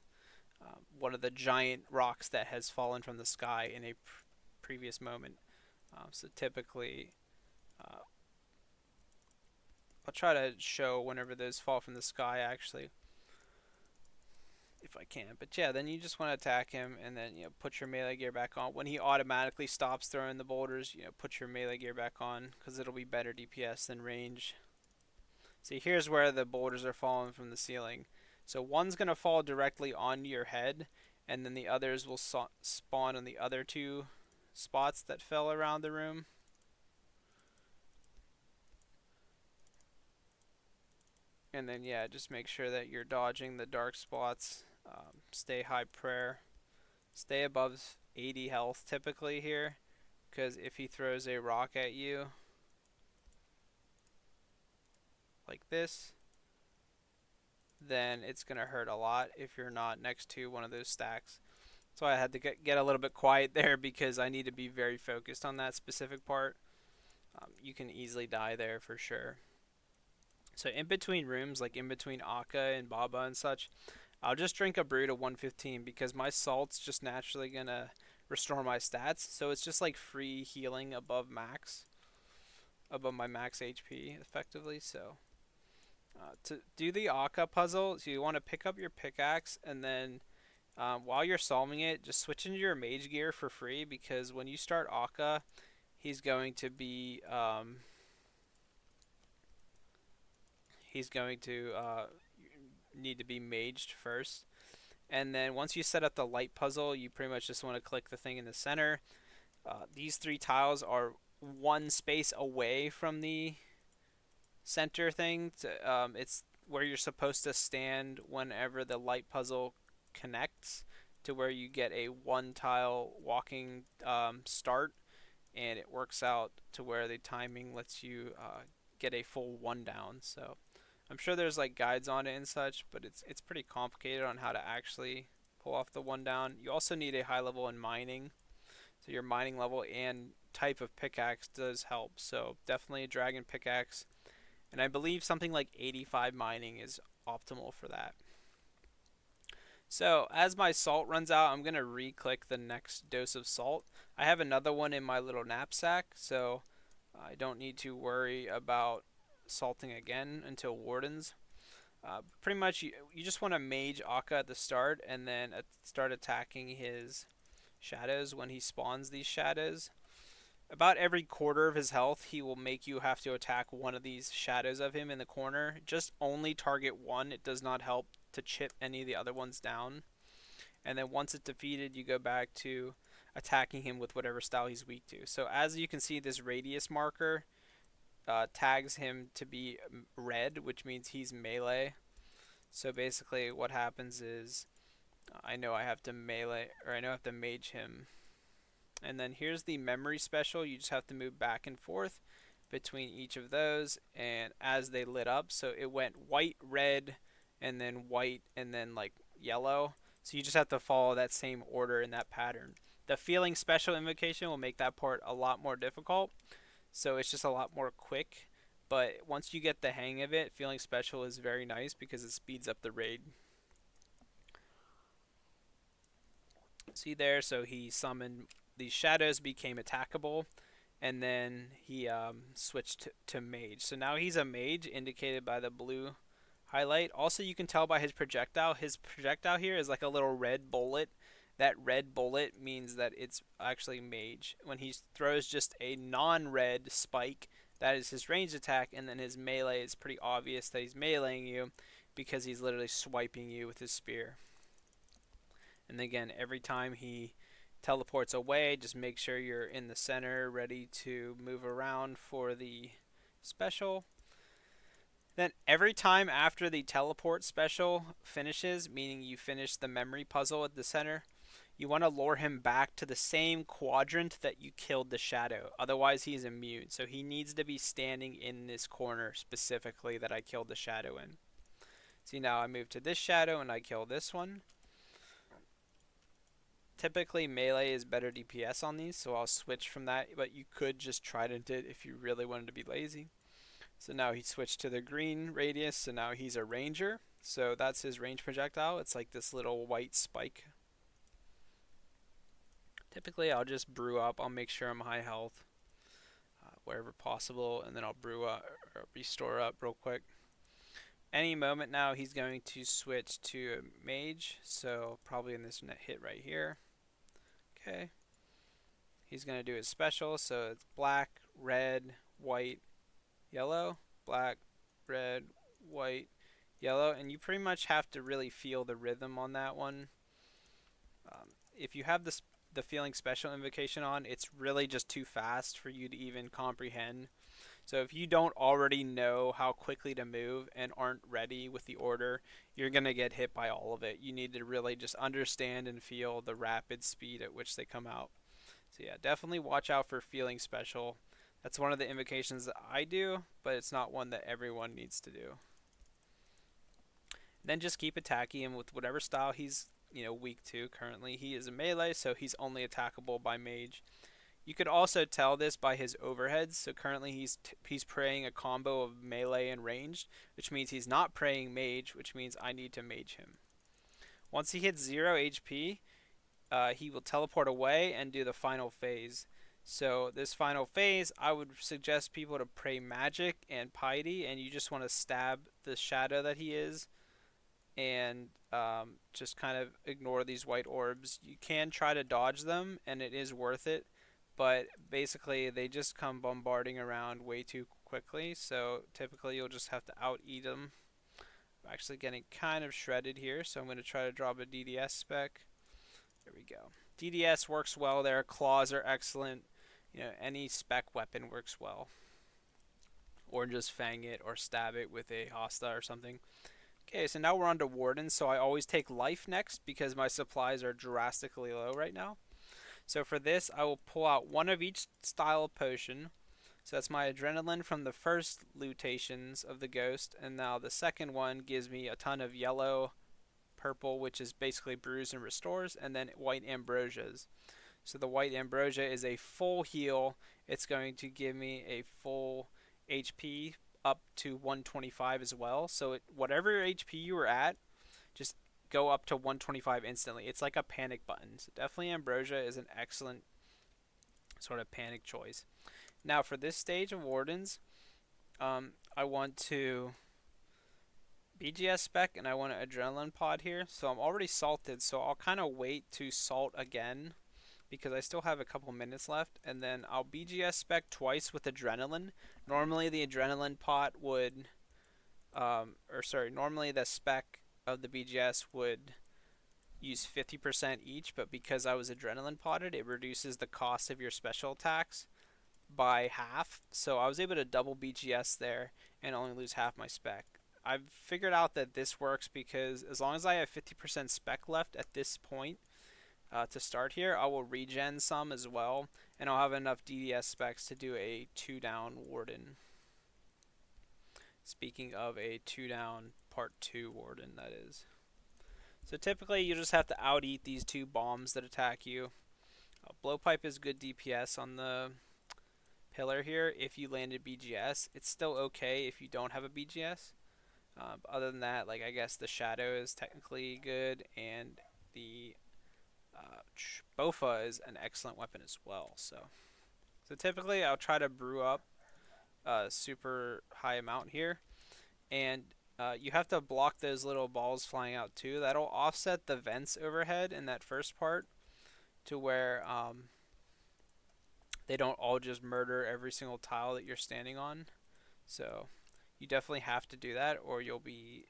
[SPEAKER 1] one of the giant rocks that has fallen from the sky in a previous moment. So typically, uh, I'll try to show whenever those fall from the sky actually, if I can. But yeah, then you just want to attack him and then put your melee gear back on. When he automatically stops throwing the boulders, put your melee gear back on because it'll be better DPS than range. See, here's where the boulders are falling from the ceiling. So one's going to fall directly onto your head, and then the others will spawn on the other two spots that fell around the room. And then, yeah, just make sure that you're dodging the dark spots. Stay high prayer. Stay above 80 health typically here, because if he throws a rock at you, like this, then it's going to hurt a lot if you're not next to one of those stacks. So I had to get a little bit quiet there because I need to be very focused on that specific part. You can easily die there for sure. So in between rooms, like in between Akka and Baba and such, I'll just drink a brew to 115 because my salt's just naturally going to restore my stats. So it's just like free healing above my max HP effectively. So to do the Akka puzzle, so you want to pick up your pickaxe and then while you're solving it, just switch into your mage gear for free because when you start Akka, he's going to be need to be maged first. And then once you set up the light puzzle, you pretty much just want to click the thing in the center. These three tiles are one space away from the center thing. It's where you're supposed to stand whenever the light puzzle connects to where you get a one tile walking start, and it works out to where the timing lets you get a full one down. So I'm sure there's like guides on it and such, but it's pretty complicated on how to actually pull off the one down. You also need a high level in mining, so your mining level and type of pickaxe does help. So definitely a dragon pickaxe, and I believe something like 85 mining is optimal for that. So as my salt runs out, I'm gonna re-click the next dose of salt. I have another one in my little knapsack, so I don't need to worry about salting again until Wardens. Pretty much, you just want to mage Akka at the start and then start attacking his shadows when he spawns these shadows. About every quarter of his health, he will make you have to attack one of these shadows of him in the corner. Just only target one. It does not help to chip any of the other ones down. And then once it's defeated, you go back to attacking him with whatever style he's weak to. So as you can see, this radius marker tags him to be red, which means he's melee. So basically what happens is I know I have to melee, or I know I have to mage him. And then here's the memory special. You just have to move back and forth between each of those, and as they lit up, so it went white, red, and then white, and then like yellow. So you just have to follow that same order in that pattern. The feeling special invocation will make that part a lot more difficult, so it's just a lot more quick. But once you get the hang of it, feeling special is very nice because it speeds up the raid. See there, so he summoned these shadows, became attackable, and then he switched to mage. So now he's a mage, indicated by the blue highlight. Also, you can tell by his projectile. His projectile here is like a little red bullet. That red bullet means that it's actually mage. When he throws just a non-red spike, That is his ranged attack, and then his melee is pretty obvious that he's meleeing you because he's literally swiping you with his spear. And again, every time he teleports away, just make sure you're in the center, ready to move around for the special. Then every time after the teleport special finishes, meaning you finish the memory puzzle at the center, you want to lure him back to the same quadrant that you killed the shadow. Otherwise, he's immune. So he needs to be standing in this corner specifically that I killed the shadow in. See, now I move to this shadow and I kill this one. Typically, melee is better DPS on these, so I'll switch from that. But you could just trident it if you really wanted to be lazy. So now he switched to the green radius, so now he's a ranger. So that's his range projectile. It's like this little white spike. Typically, I'll just brew up. I'll make sure I'm high health wherever possible, and then I'll brew up or restore up real quick. Any moment now, he's going to switch to a mage, so probably in this hit right here. Okay. He's going to do his special, so it's black, red, white, yellow, black, red, white, yellow, and you pretty much have to really feel the rhythm on that one. If you have the feeling special invocation on, it's really just too fast for you to even comprehend. So if you don't already know how quickly to move and aren't ready with the order, you're going to get hit by all of it. You need to really just understand and feel the rapid speed at which they come out. So yeah, definitely watch out for feeling special. That's one of the invocations that I do, but it's not one that everyone needs to do. Then just keep attacking him with whatever style he's weak to. Currently he is a melee, so he's only attackable by mage. You could also tell this by his overheads. So currently he's praying a combo of melee and ranged, which means he's not praying mage, which means I need to mage him. Once he hits 0 HP, he will teleport away and do the final phase. So this final phase, I would suggest people to pray magic and piety, and you just want to stab the shadow that he is, and just kind of ignore these white orbs. You can try to dodge them, and it is worth it, but basically they just come bombarding around way too quickly, so typically you'll just have to out-eat them. I'm actually getting kind of shredded here, so I'm going to try to drop a DDS spec. There we go. DDS works well there. Claws are excellent. Any spec weapon works well. Or just fang it or stab it with a hosta or something. Okay, so now we're on to Wardens, so I always take life next because my supplies are drastically low right now. So for this, I will pull out one of each style of potion. So that's my adrenaline from the first lutations of the ghost, and now the second one gives me a ton of yellow, purple, which is basically brews and restores, and then white ambrosias. So the white ambrosia is a full heal. It's going to give me a full HP up to 125 as well. So whatever HP you were at, just go up to 125 instantly. It's like a panic button. So definitely ambrosia is an excellent sort of panic choice. Now for this stage of Wardens, I want to BGS spec and I want an adrenaline pod here. So I'm already salted, so I'll kind of wait to salt again because I still have a couple minutes left, and then I'll BGS spec twice with adrenaline. Normally the adrenaline pot would, normally the spec of the BGS would use 50% each, but because I was adrenaline potted, it reduces the cost of your special attacks by half. So I was able to double BGS there and only lose half my spec. I've figured out that this works because as long as I have 50% spec left at this point to start here, I will regen some as well, and I'll have enough DDS specs to do a 2-down Warden. Speaking of a 2-down part 2 Warden, that is. So typically you just have to out-eat these two bombs that attack you. Blowpipe is good DPS on the pillar here if you landed BGS. It's still okay if you don't have a BGS. Other than that, I guess the shadow is technically good, and the Bofa is an excellent weapon as well. So typically I'll try to brew up a super high amount here, and you have to block those little balls flying out too. That'll offset the vents overhead in that first part to where They don't all just murder every single tile that you're standing on. So you definitely have to do that or you'll be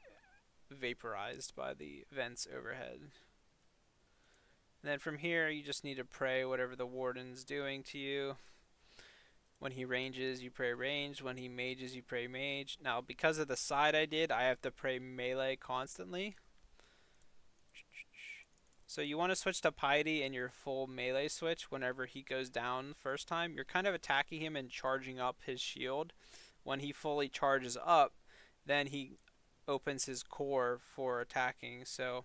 [SPEAKER 1] vaporized by the vents overhead. And then from here, you just need to pray whatever the warden's doing to you. When he ranges, you pray range. When he mages, you pray mage. Now, because of the side I did, I have to pray melee constantly. So you want to switch to piety and your full melee switch whenever he goes down the first time. You're kind of attacking him and charging up his shield. When he fully charges up, then he opens his core for attacking. So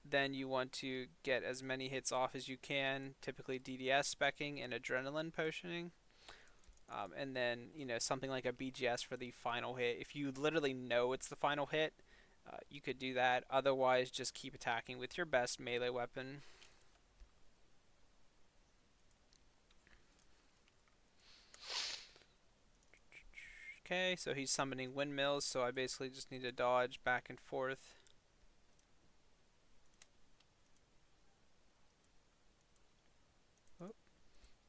[SPEAKER 1] then you want to get as many hits off as you can, typically DDS specking and adrenaline potioning. And then, something like a BGS for the final hit. If you literally know it's the final hit, you could do that. Otherwise, just keep attacking with your best melee weapon. Okay, so he's summoning windmills, so I basically just need to dodge back and forth. Oh,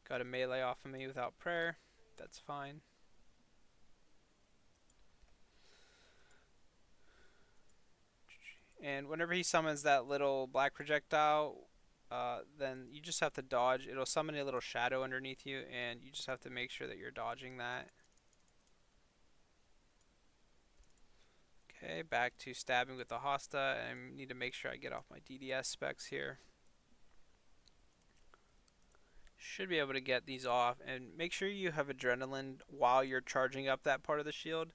[SPEAKER 1] got a melee off of me without prayer. That's fine. And whenever he summons that little black projectile, then you just have to dodge. It'll summon a little shadow underneath you, and you just have to make sure that you're dodging that. Okay, back to stabbing with the Hosta. I need to make sure I get off my DDS specs here. Should be able to get these off, and make sure you have adrenaline while you're charging up that part of the shield,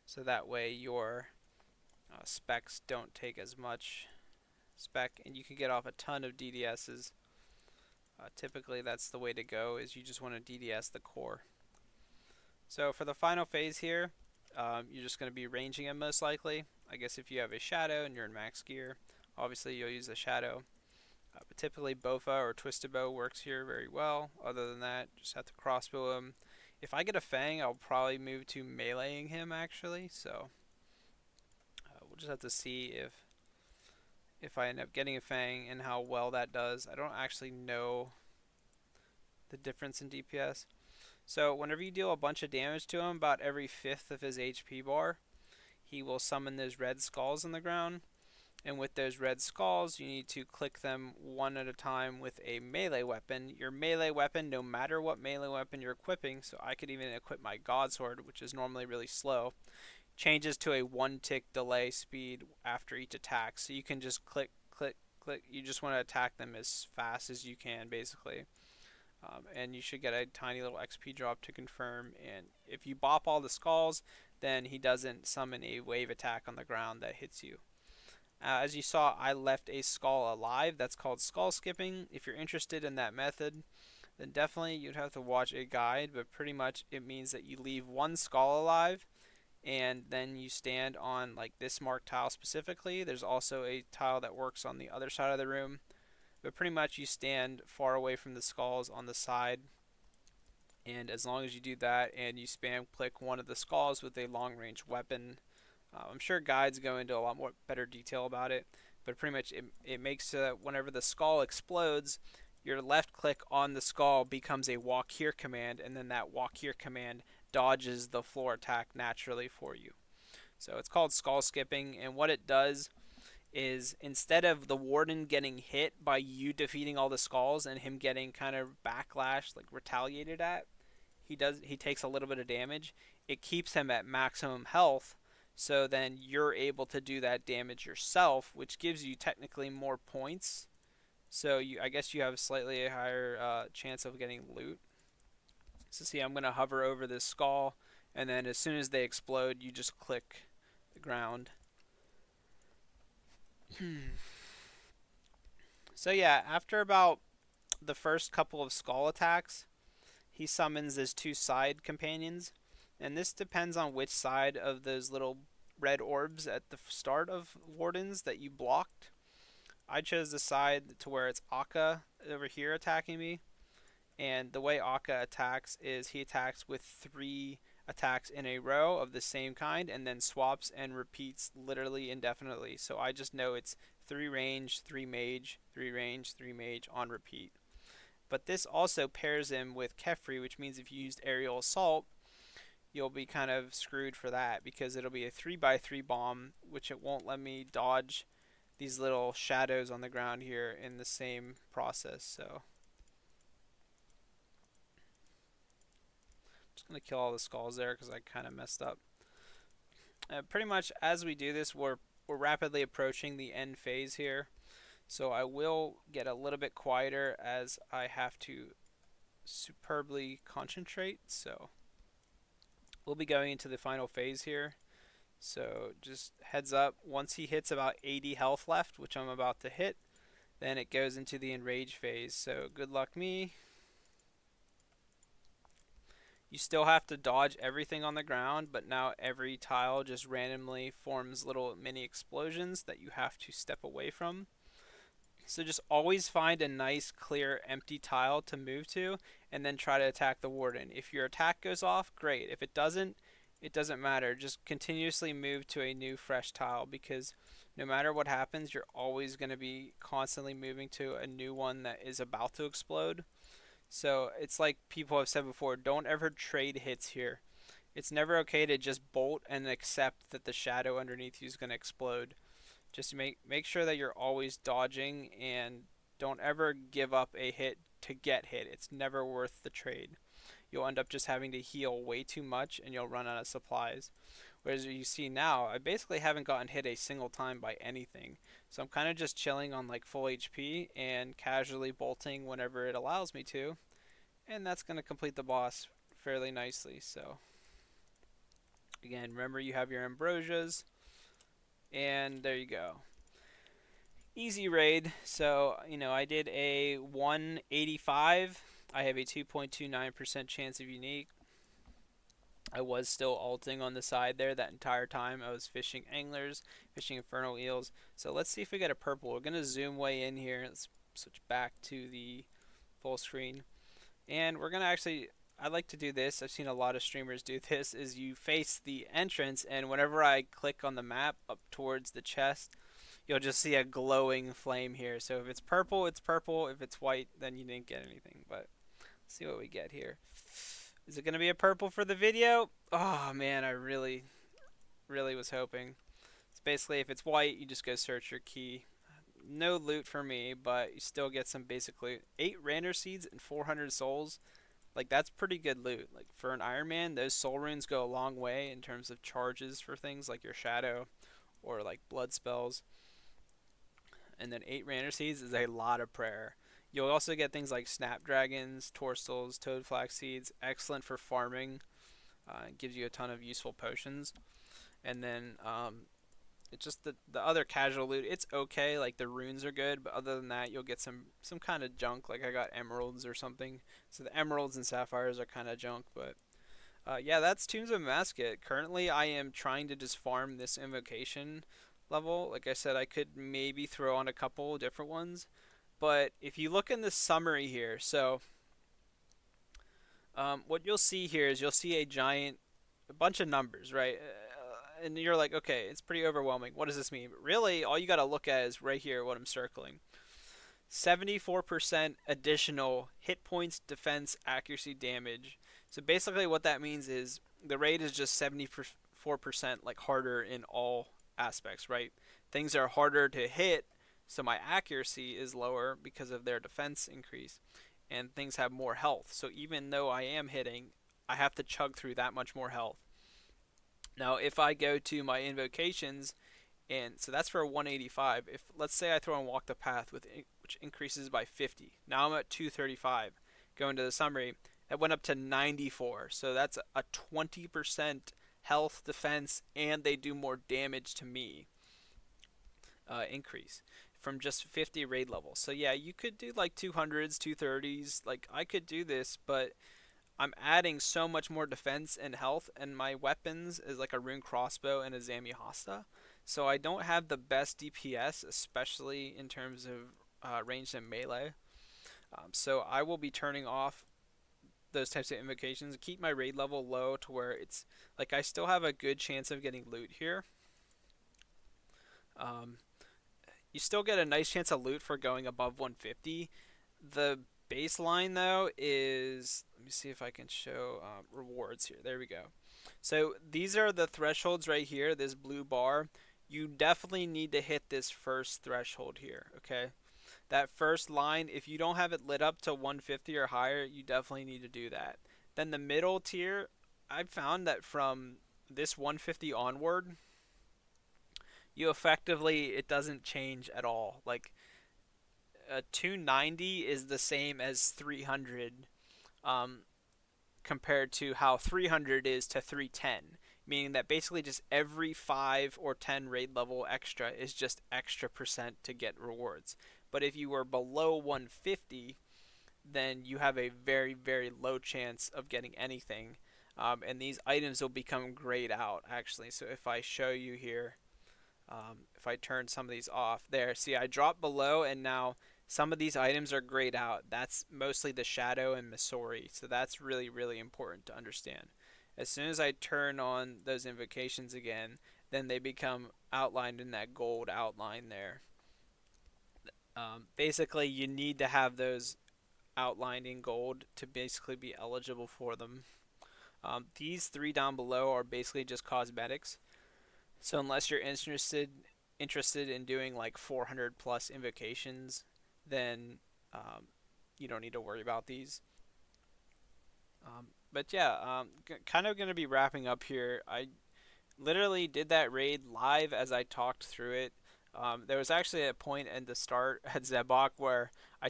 [SPEAKER 1] so that way your specs don't take as much spec, and you can get off a ton of DDSs. Typically, that's the way to go. Is you just want to DDS the core. So for the final phase here, you're just going to be ranging him most likely. I guess if you have a shadow and you're in max gear, obviously you'll use a shadow. But typically Bofa or Twisted Bow works here very well. Other than that, just have to crossbow him. If I get a Fang, I'll probably move to meleeing him actually. So we'll just have to see if I end up getting a Fang and how well that does. I don't actually know the difference in DPS. So whenever you deal a bunch of damage to him, about every fifth of his HP bar, he will summon those red skulls in the ground. And with those red skulls, you need to click them one at a time with a melee weapon. Your melee weapon, no matter what melee weapon you're equipping, so I could even equip my God Sword, which is normally really slow, changes to a 1 tick delay speed after each attack. So you can just click, click, click. You just want to attack them as fast as you can, basically. And you should get a tiny little XP drop to confirm. And if you bop all the skulls, then he doesn't summon a wave attack on the ground that hits you. As you saw, I left a skull alive. That's called skull skipping. If you're interested in that method, then definitely you'd have to watch a guide, but pretty much it means that you leave one skull alive and then you stand on like this marked tile specifically. There's also a tile that works on the other side of the room, but pretty much you stand far away from the skulls on the side, and as long as you do that and you spam click one of the skulls with a long range weapon, I'm sure guides go into a lot more better detail about it, but pretty much it makes whenever the skull explodes, your left click on the skull becomes a walk here command, and then that walk here command dodges the floor attack naturally for you. So it's called skull skipping, and what it does is instead of the warden getting hit by you defeating all the skulls and him getting kind of backlash, like retaliated at, he takes a little bit of damage. It keeps him at maximum health, so then you're able to do that damage yourself, which gives you technically more points. So I guess you have slightly a higher chance of getting loot. So see, I'm gonna hover over this skull, and then as soon as they explode, you just click the ground. So yeah, after about the first couple of skull attacks, he summons his two side companions, and this depends on which side of those little red orbs at the start of Wardens that you blocked. I chose the side to where it's Akka over here attacking me, and the way Akka attacks is he attacks with 3 attacks in a row of the same kind and then swaps and repeats literally indefinitely. So I just know it's 3 range, 3 mage, 3 range, 3 mage on repeat. But this also pairs him with Kefri, which means if you used aerial assault, you'll be kind of screwed for that because it'll be a 3x3 bomb, which it won't let me dodge these little shadows on the ground here in the same process. So just gonna kill all the skulls there because I kind of messed up. Pretty much as we do this, we're rapidly approaching the end phase here. So I will get a little bit quieter as I have to superbly concentrate. So we'll be going into the final phase here. So just heads up, once he hits about 80 health left, which I'm about to hit, then it goes into the enrage phase. So good luck me. You still have to dodge everything on the ground, but now every tile just randomly forms little mini explosions that you have to step away from. So just always find a nice, clear, empty tile to move to, and then try to attack the warden. If your attack goes off, great. If it doesn't matter. Just continuously move to a new, fresh tile because no matter what happens, you're always going to be constantly moving to a new one that is about to explode. So it's like people have said before, don't ever trade hits here. It's never okay to just bolt and accept that the shadow underneath you is going to explode. Just make sure that you're always dodging and don't ever give up a hit to get hit. It's never worth the trade. You'll end up just having to heal way too much and you'll run out of supplies. Whereas you see now, I basically haven't gotten hit a single time by anything. So I'm kind of just chilling on like full HP and casually bolting whenever it allows me to. And that's going to complete the boss fairly nicely. So again, remember you have your ambrosias. And there you go. Easy raid. So, I did a 185. I have a 2.29% chance of unique. I was still alting on the side there that entire time. I was fishing anglers, fishing infernal eels. So let's see if we get a purple. We're going to zoom way in here. Let's switch back to the full screen. And we're going to actually, I like to do this. I've seen a lot of streamers do this, is you face the entrance, and whenever I click on the map up towards the chest, you'll just see a glowing flame here. So if it's purple, it's purple. If it's white, then you didn't get anything. But let's see what we get here. Is it going to be a purple for the video? Oh, man, I really, really was hoping. It's basically, if it's white, you just go search your key. No loot for me, but you still get some basic loot. 8 Rander Seeds and 400 souls. Like, that's pretty good loot. Like, for an Iron Man, those soul runes go a long way in terms of charges for things like your shadow or, like, blood spells. And then 8 Rander Seeds is a lot of prayer. You'll also get things like Snapdragons, Torsals, Toad Flax Seeds. Excellent for farming. It gives you a ton of useful potions. And then it's just the other casual loot. It's okay. Like, the runes are good. But other than that, you'll get some kind of junk. Like, I got emeralds or something. So the emeralds and sapphires are kind of junk. But yeah, that's Tombs of Amascut. Currently, I am trying to just farm this invocation level. Like I said, I could maybe throw on a couple different ones. But if you look in the summary here, so what you'll see here is you'll see a bunch of numbers, right? And you're like, okay, it's pretty overwhelming. What does this mean? But really, all you got to look at is right here what I'm circling. 74% additional hit points, defense, accuracy, damage. So basically what that means is the raid is just 74% like harder in all aspects, right? Things are harder to hit, so my accuracy is lower because of their defense increase, and things have more health. So even though I am hitting, I have to chug through that much more health. Now, if I go to my invocations, and so that's for a 185. If let's say I throw in Walk the Path, which increases by 50. Now I'm at 235. Going to the summary, that went up to 94. So that's a 20% health, defense, and they do more damage to me increase from just 50 raid levels. So yeah, you could do like 200s, 230s. Like, I could do this, but I'm adding so much more defense and health, and my weapons is like a rune crossbow and a Zami Hasta. So I don't have the best DPS, especially in terms of ranged and melee. So I will be turning off those types of invocations, keep my raid level low to where it's like I still have a good chance of getting loot here. You still get a nice chance of loot for going above 150. The baseline though is, let me see if I can show rewards here. There we go. So these are the thresholds right here, this blue bar. You definitely need to hit this first threshold here, okay? That first line, if you don't have it lit up to 150 or higher, you definitely need to do that. Then the middle tier, I've found that from this 150 onward, you effectively, it doesn't change at all. Like, 290 is the same as 300, um, compared to how 300 is to 310, meaning that basically just every 5 or 10 raid level extra is just extra percent to get rewards. But if you were below 150, then you have a very, very low chance of getting anything. And these items will become grayed out actually. So if I show you here, if I turn some of these off, there, see, I dropped below, and now some of these items are grayed out. That's mostly the Shadow and Missouri, so that's really, really important to understand. As soon as I turn on those invocations again, then they become outlined in that gold outline there. Basically, you need to have those outlined in gold to basically be eligible for them. These three down below are basically just cosmetics. So unless you're interested in doing like 400 plus invocations, then you don't need to worry about these. But yeah, kind of going to be wrapping up here. I literally did that raid live as I talked through it. There was actually a point in the start at Zebok where I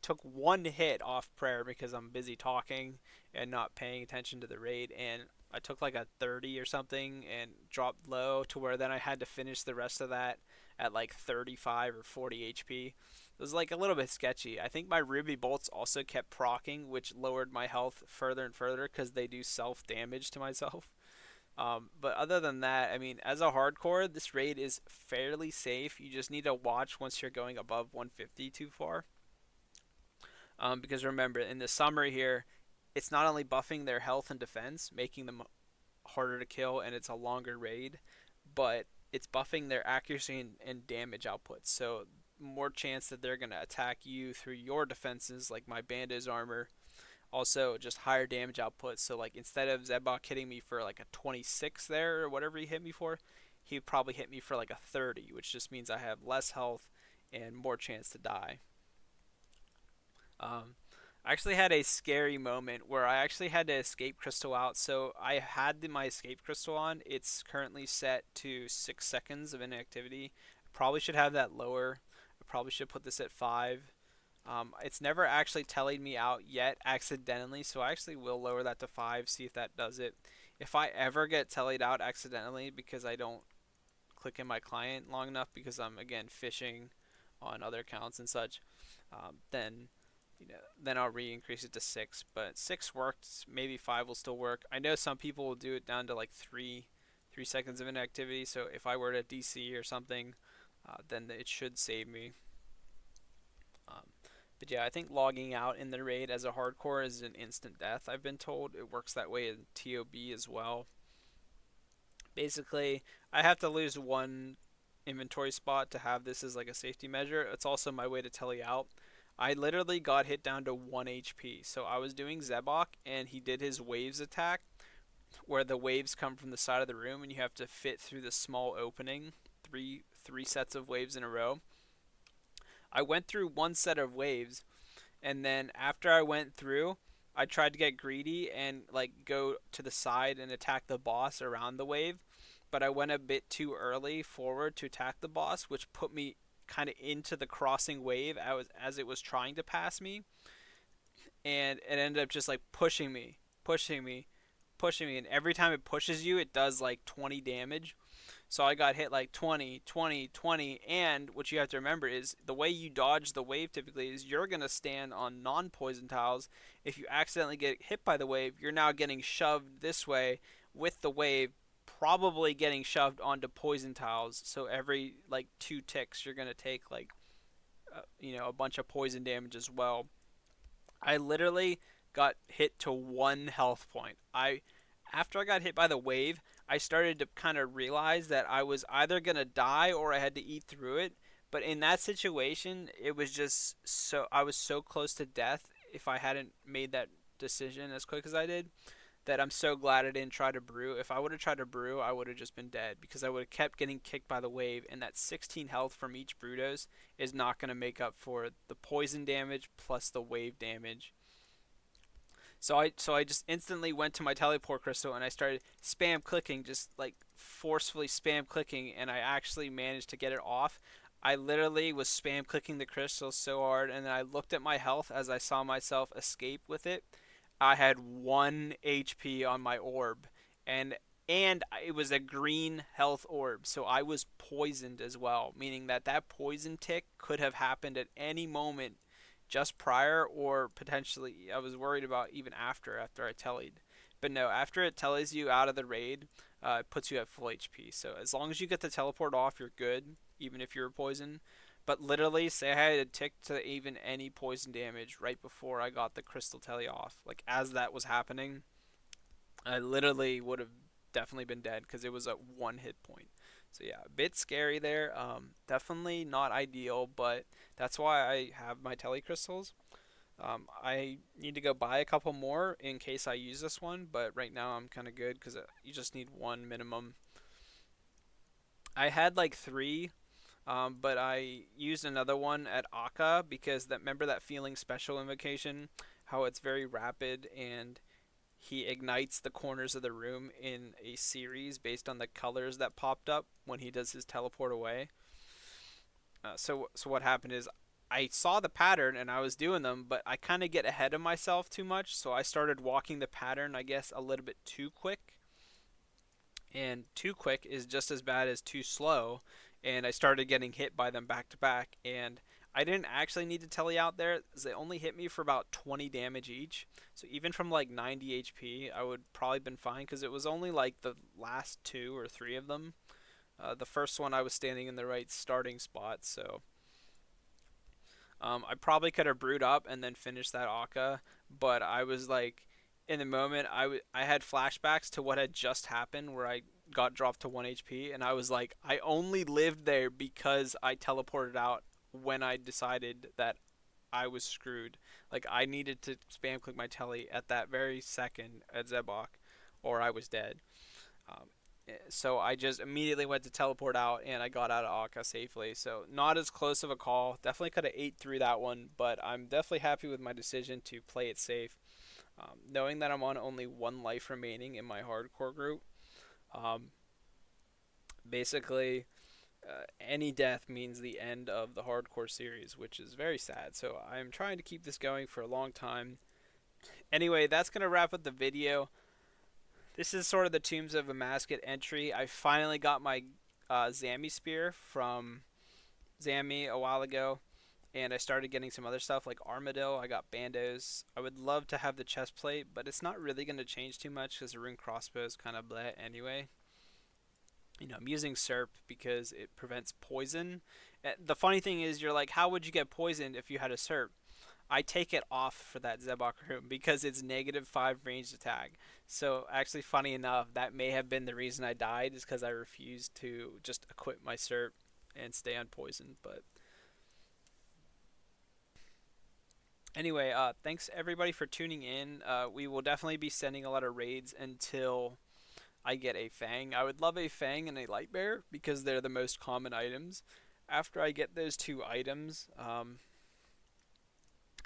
[SPEAKER 1] took one hit off prayer because I'm busy talking and not paying attention to the raid, and I took like a 30 or something and dropped low to where then I had to finish the rest of that at like 35 or 40 HP. It was like a little bit sketchy. I think my Ruby bolts also kept proccing, which lowered my health further and further because they do self damage to myself. But other than that, I mean, as a hardcore, this raid is fairly safe. You just need to watch once you're going above 150 too far. Because remember, in the summary here, it's not only buffing their health and defense, making them harder to kill, and it's a longer raid, but it's buffing their accuracy and damage outputs. So more chance that they're going to attack you through your defenses, like my Bando's armor. Also, just higher damage output. So, like, instead of Zebok hitting me for like a 26 there or whatever he hit me for, he would probably hit me for like a 30, which just means I have less health and more chance to die. Um, I actually had a scary moment where I actually had to escape crystal out. So I had my escape crystal on. It's currently set to 6 seconds of inactivity. I probably should have that lower. I probably should put this at 5. It's never actually telling me out yet accidentally, so I actually will lower that to 5, see if that does it. If I ever get tellied out accidentally because I don't click in my client long enough because I'm again fishing on other accounts and such, then then I'll re-increase it to 6. But 6 worked. Maybe 5 will still work. I know some people will do it down to like 3 seconds of inactivity. So if I were to DC or something, then it should save me. Um, but yeah, I think logging out in the raid as a hardcore is an instant death. I've been told it works that way in TOB as well. Basically, I have to lose one inventory spot to have this as like a safety measure. It's also my way to tell you out. I literally got hit down to 1 HP. So I was doing Zebok and he did his waves attack where the waves come from the side of the room and you have to fit through the small opening, three sets of waves in a row. I went through one set of waves, and then after I went through, I tried to get greedy and like go to the side and attack the boss around the wave, but I went a bit too early forward to attack the boss, which put me kind of into the crossing wave as it was trying to pass me, and it ended up just like pushing me, pushing me, and every time it pushes you, it does like 20 damage. So I got hit like 20, 20, 20, and what you have to remember is the way you dodge the wave typically is you're going to stand on non-poison tiles. If you accidentally get hit by the wave, you're now getting shoved this way with the wave, probably getting shoved onto poison tiles. So every like 2 ticks, you're going to take like, a bunch of poison damage as well. I literally got hit to 1 health point. After I got hit by the wave, I started to kind of realize that I was either going to die or I had to eat through it. But in that situation, it was just I was so close to death if I hadn't made that decision as quick as I did, that I'm so glad I didn't try to brew. If I would have tried to brew, I would have just been dead because I would have kept getting kicked by the wave, and that 16 health from each brew dose is not going to make up for the poison damage plus the wave damage. So I just instantly went to my teleport crystal and I started spam clicking, just like forcefully spam clicking, and I actually managed to get it off. I literally was spam clicking the crystal so hard, and then I looked at my health as I saw myself escape with it. I had 1 HP on my orb, and it was a green health orb, so I was poisoned as well, meaning that that poison tick could have happened at any moment just prior, or potentially I was worried about even after I tellied. But no, after it tellies you out of the raid, it puts you at full HP. So as long as you get the teleport off, you're good, even if you're poisoned. But literally, say I had a tick to even any poison damage right before I got the crystal telly off. Like as that was happening, I literally would have definitely been dead because it was at 1 hit point. So yeah, a bit scary there. Definitely not ideal, but that's why I have my telly crystals. I need to go buy a couple more in case I use this one, but right now I'm kind of good because you just need one minimum. I had like three, but I used another one at Akka because that, remember that feeling special invocation, how it's very rapid and he ignites the corners of the room in a series based on the colors that popped up when he does his teleport away. So what happened is I saw the pattern and I was doing them, but I kind of get ahead of myself too much, so I started walking the pattern, I guess, a little bit too quick. And too quick is just as bad as too slow, and I started getting hit by them back to back, and I didn't actually need to telly out there. They only hit me for about 20 damage each. So even from like 90 HP, I would probably been fine because it was only like the last two or three of them. The first one I was standing in the right starting spot, so I probably could have brewed up and then finished that Akka, but I was like, in the moment, I had flashbacks to what had just happened where I got dropped to 1 HP, and I was like, I only lived there because I teleported out when I decided that I was screwed. Like, I needed to spam click my telly at that very second at Zebok, or I was dead. Um, so I just immediately went to teleport out and I got out of Akka safely. So not as close of a call. Definitely could have ate through that one, but I'm definitely happy with my decision to play it safe. Knowing that I'm on only one life remaining in my hardcore group, um, basically any death means the end of the hardcore series, which is very sad. So I'm trying to keep this going for a long time. Anyway, that's going to wrap up the video. This is sort of the Tombs of Amascut entry. I finally got my Zami spear from Zami a while ago, and I started getting some other stuff like Armadillo. I got bandos. I would love to have the chest plate, but it's not really going to change too much because the rune crossbow is kind of bleh anyway. You know, I'm using Serp because it prevents poison. The funny thing is, you're like, how would you get poisoned if you had a Serp? I take it off for that Zebok room because it's -5 ranged attack. So actually, funny enough, that may have been the reason I died, is because I refused to just equip my Serp and stay unpoisoned. But anyway, thanks everybody for tuning in. We will definitely be sending a lot of raids until I get a Fang. I would love a Fang and a Light Bear because they're the most common items. After I get those two items,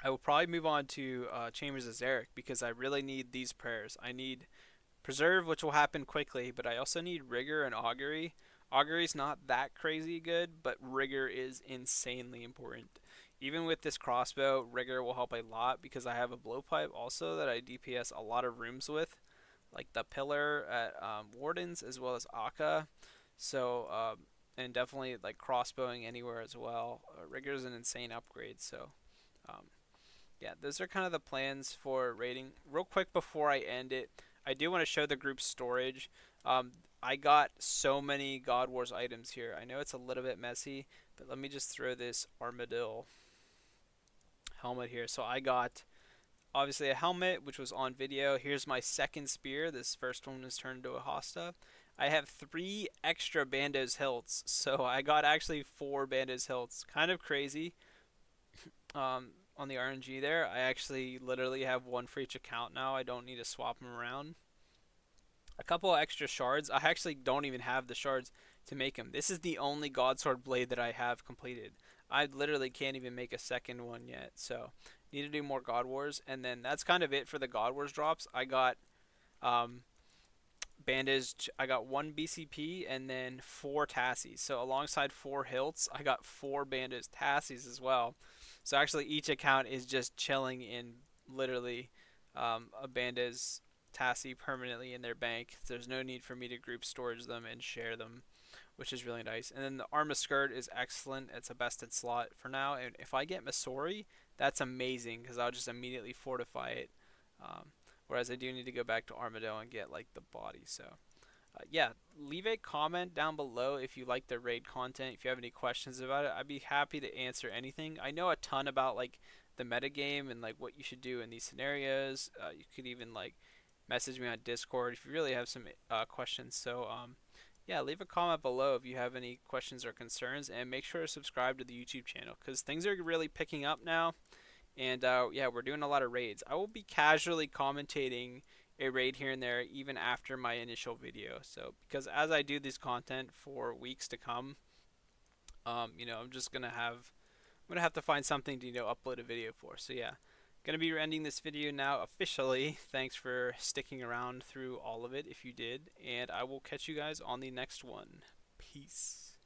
[SPEAKER 1] I will probably move on to Chambers of Zarek because I really need these prayers. I need Preserve, which will happen quickly, but I also need Rigor and Augury. Augury's not that crazy good, but Rigor is insanely important. Even with this crossbow, Rigor will help a lot because I have a blowpipe also that I DPS a lot of rooms with, like the Pillar at Wardens as well as Akka. So, and definitely like crossbowing anywhere as well. Rigor is an insane upgrade, so um, yeah, those are kind of the plans for raiding. Real quick before I end it, I do want to show the group storage. I got so many God Wars items here. I know it's a little bit messy, but let me just throw this Armadillo helmet here. So I got obviously a helmet, which was on video. Here's my second spear. This first one was turned into a hosta. I have 3 extra Bandos hilts, so I got actually 4 Bandos hilts. Kind of crazy. on the RNG there. I actually literally have one for each account now. I don't need to swap them around. A couple of extra shards. I actually don't even have the shards to make them. This is the only Godsword blade that I have completed. I literally can't even make a second one yet. So need to do more God Wars, and then that's kind of it for the God Wars drops. I got um, bandaged. I got one BCP and then four Tassies. So alongside four hilts, I got four bandaged Tassies as well. So actually, each account is just chilling in literally a bandaged Tassie permanently in their bank. There's no need for me to group storage them and share them, which is really nice. And then the Amascut is excellent. It's a best in slot for now. And if I get Masori, that's amazing because I'll just immediately fortify it. Um, Whereas I do need to go back to Armado and get like the body. So yeah, leave a comment down below if you like the raid content. If you have any questions about it, I'd be happy to answer anything. I know a ton about like the metagame and like what you should do in these scenarios. You could even like message me on Discord if you really have some questions. So yeah, leave a comment below if you have any questions or concerns, and make sure to subscribe to the YouTube channel because things are really picking up now. And yeah, we're doing a lot of raids. I will be casually commentating a raid here and there even after my initial video. So because as I do this content for weeks to come, I'm gonna have to find something to upload a video for. So yeah, gonna be ending this video now officially. Thanks for sticking around through all of it if you did, and I will catch you guys on the next one. Peace.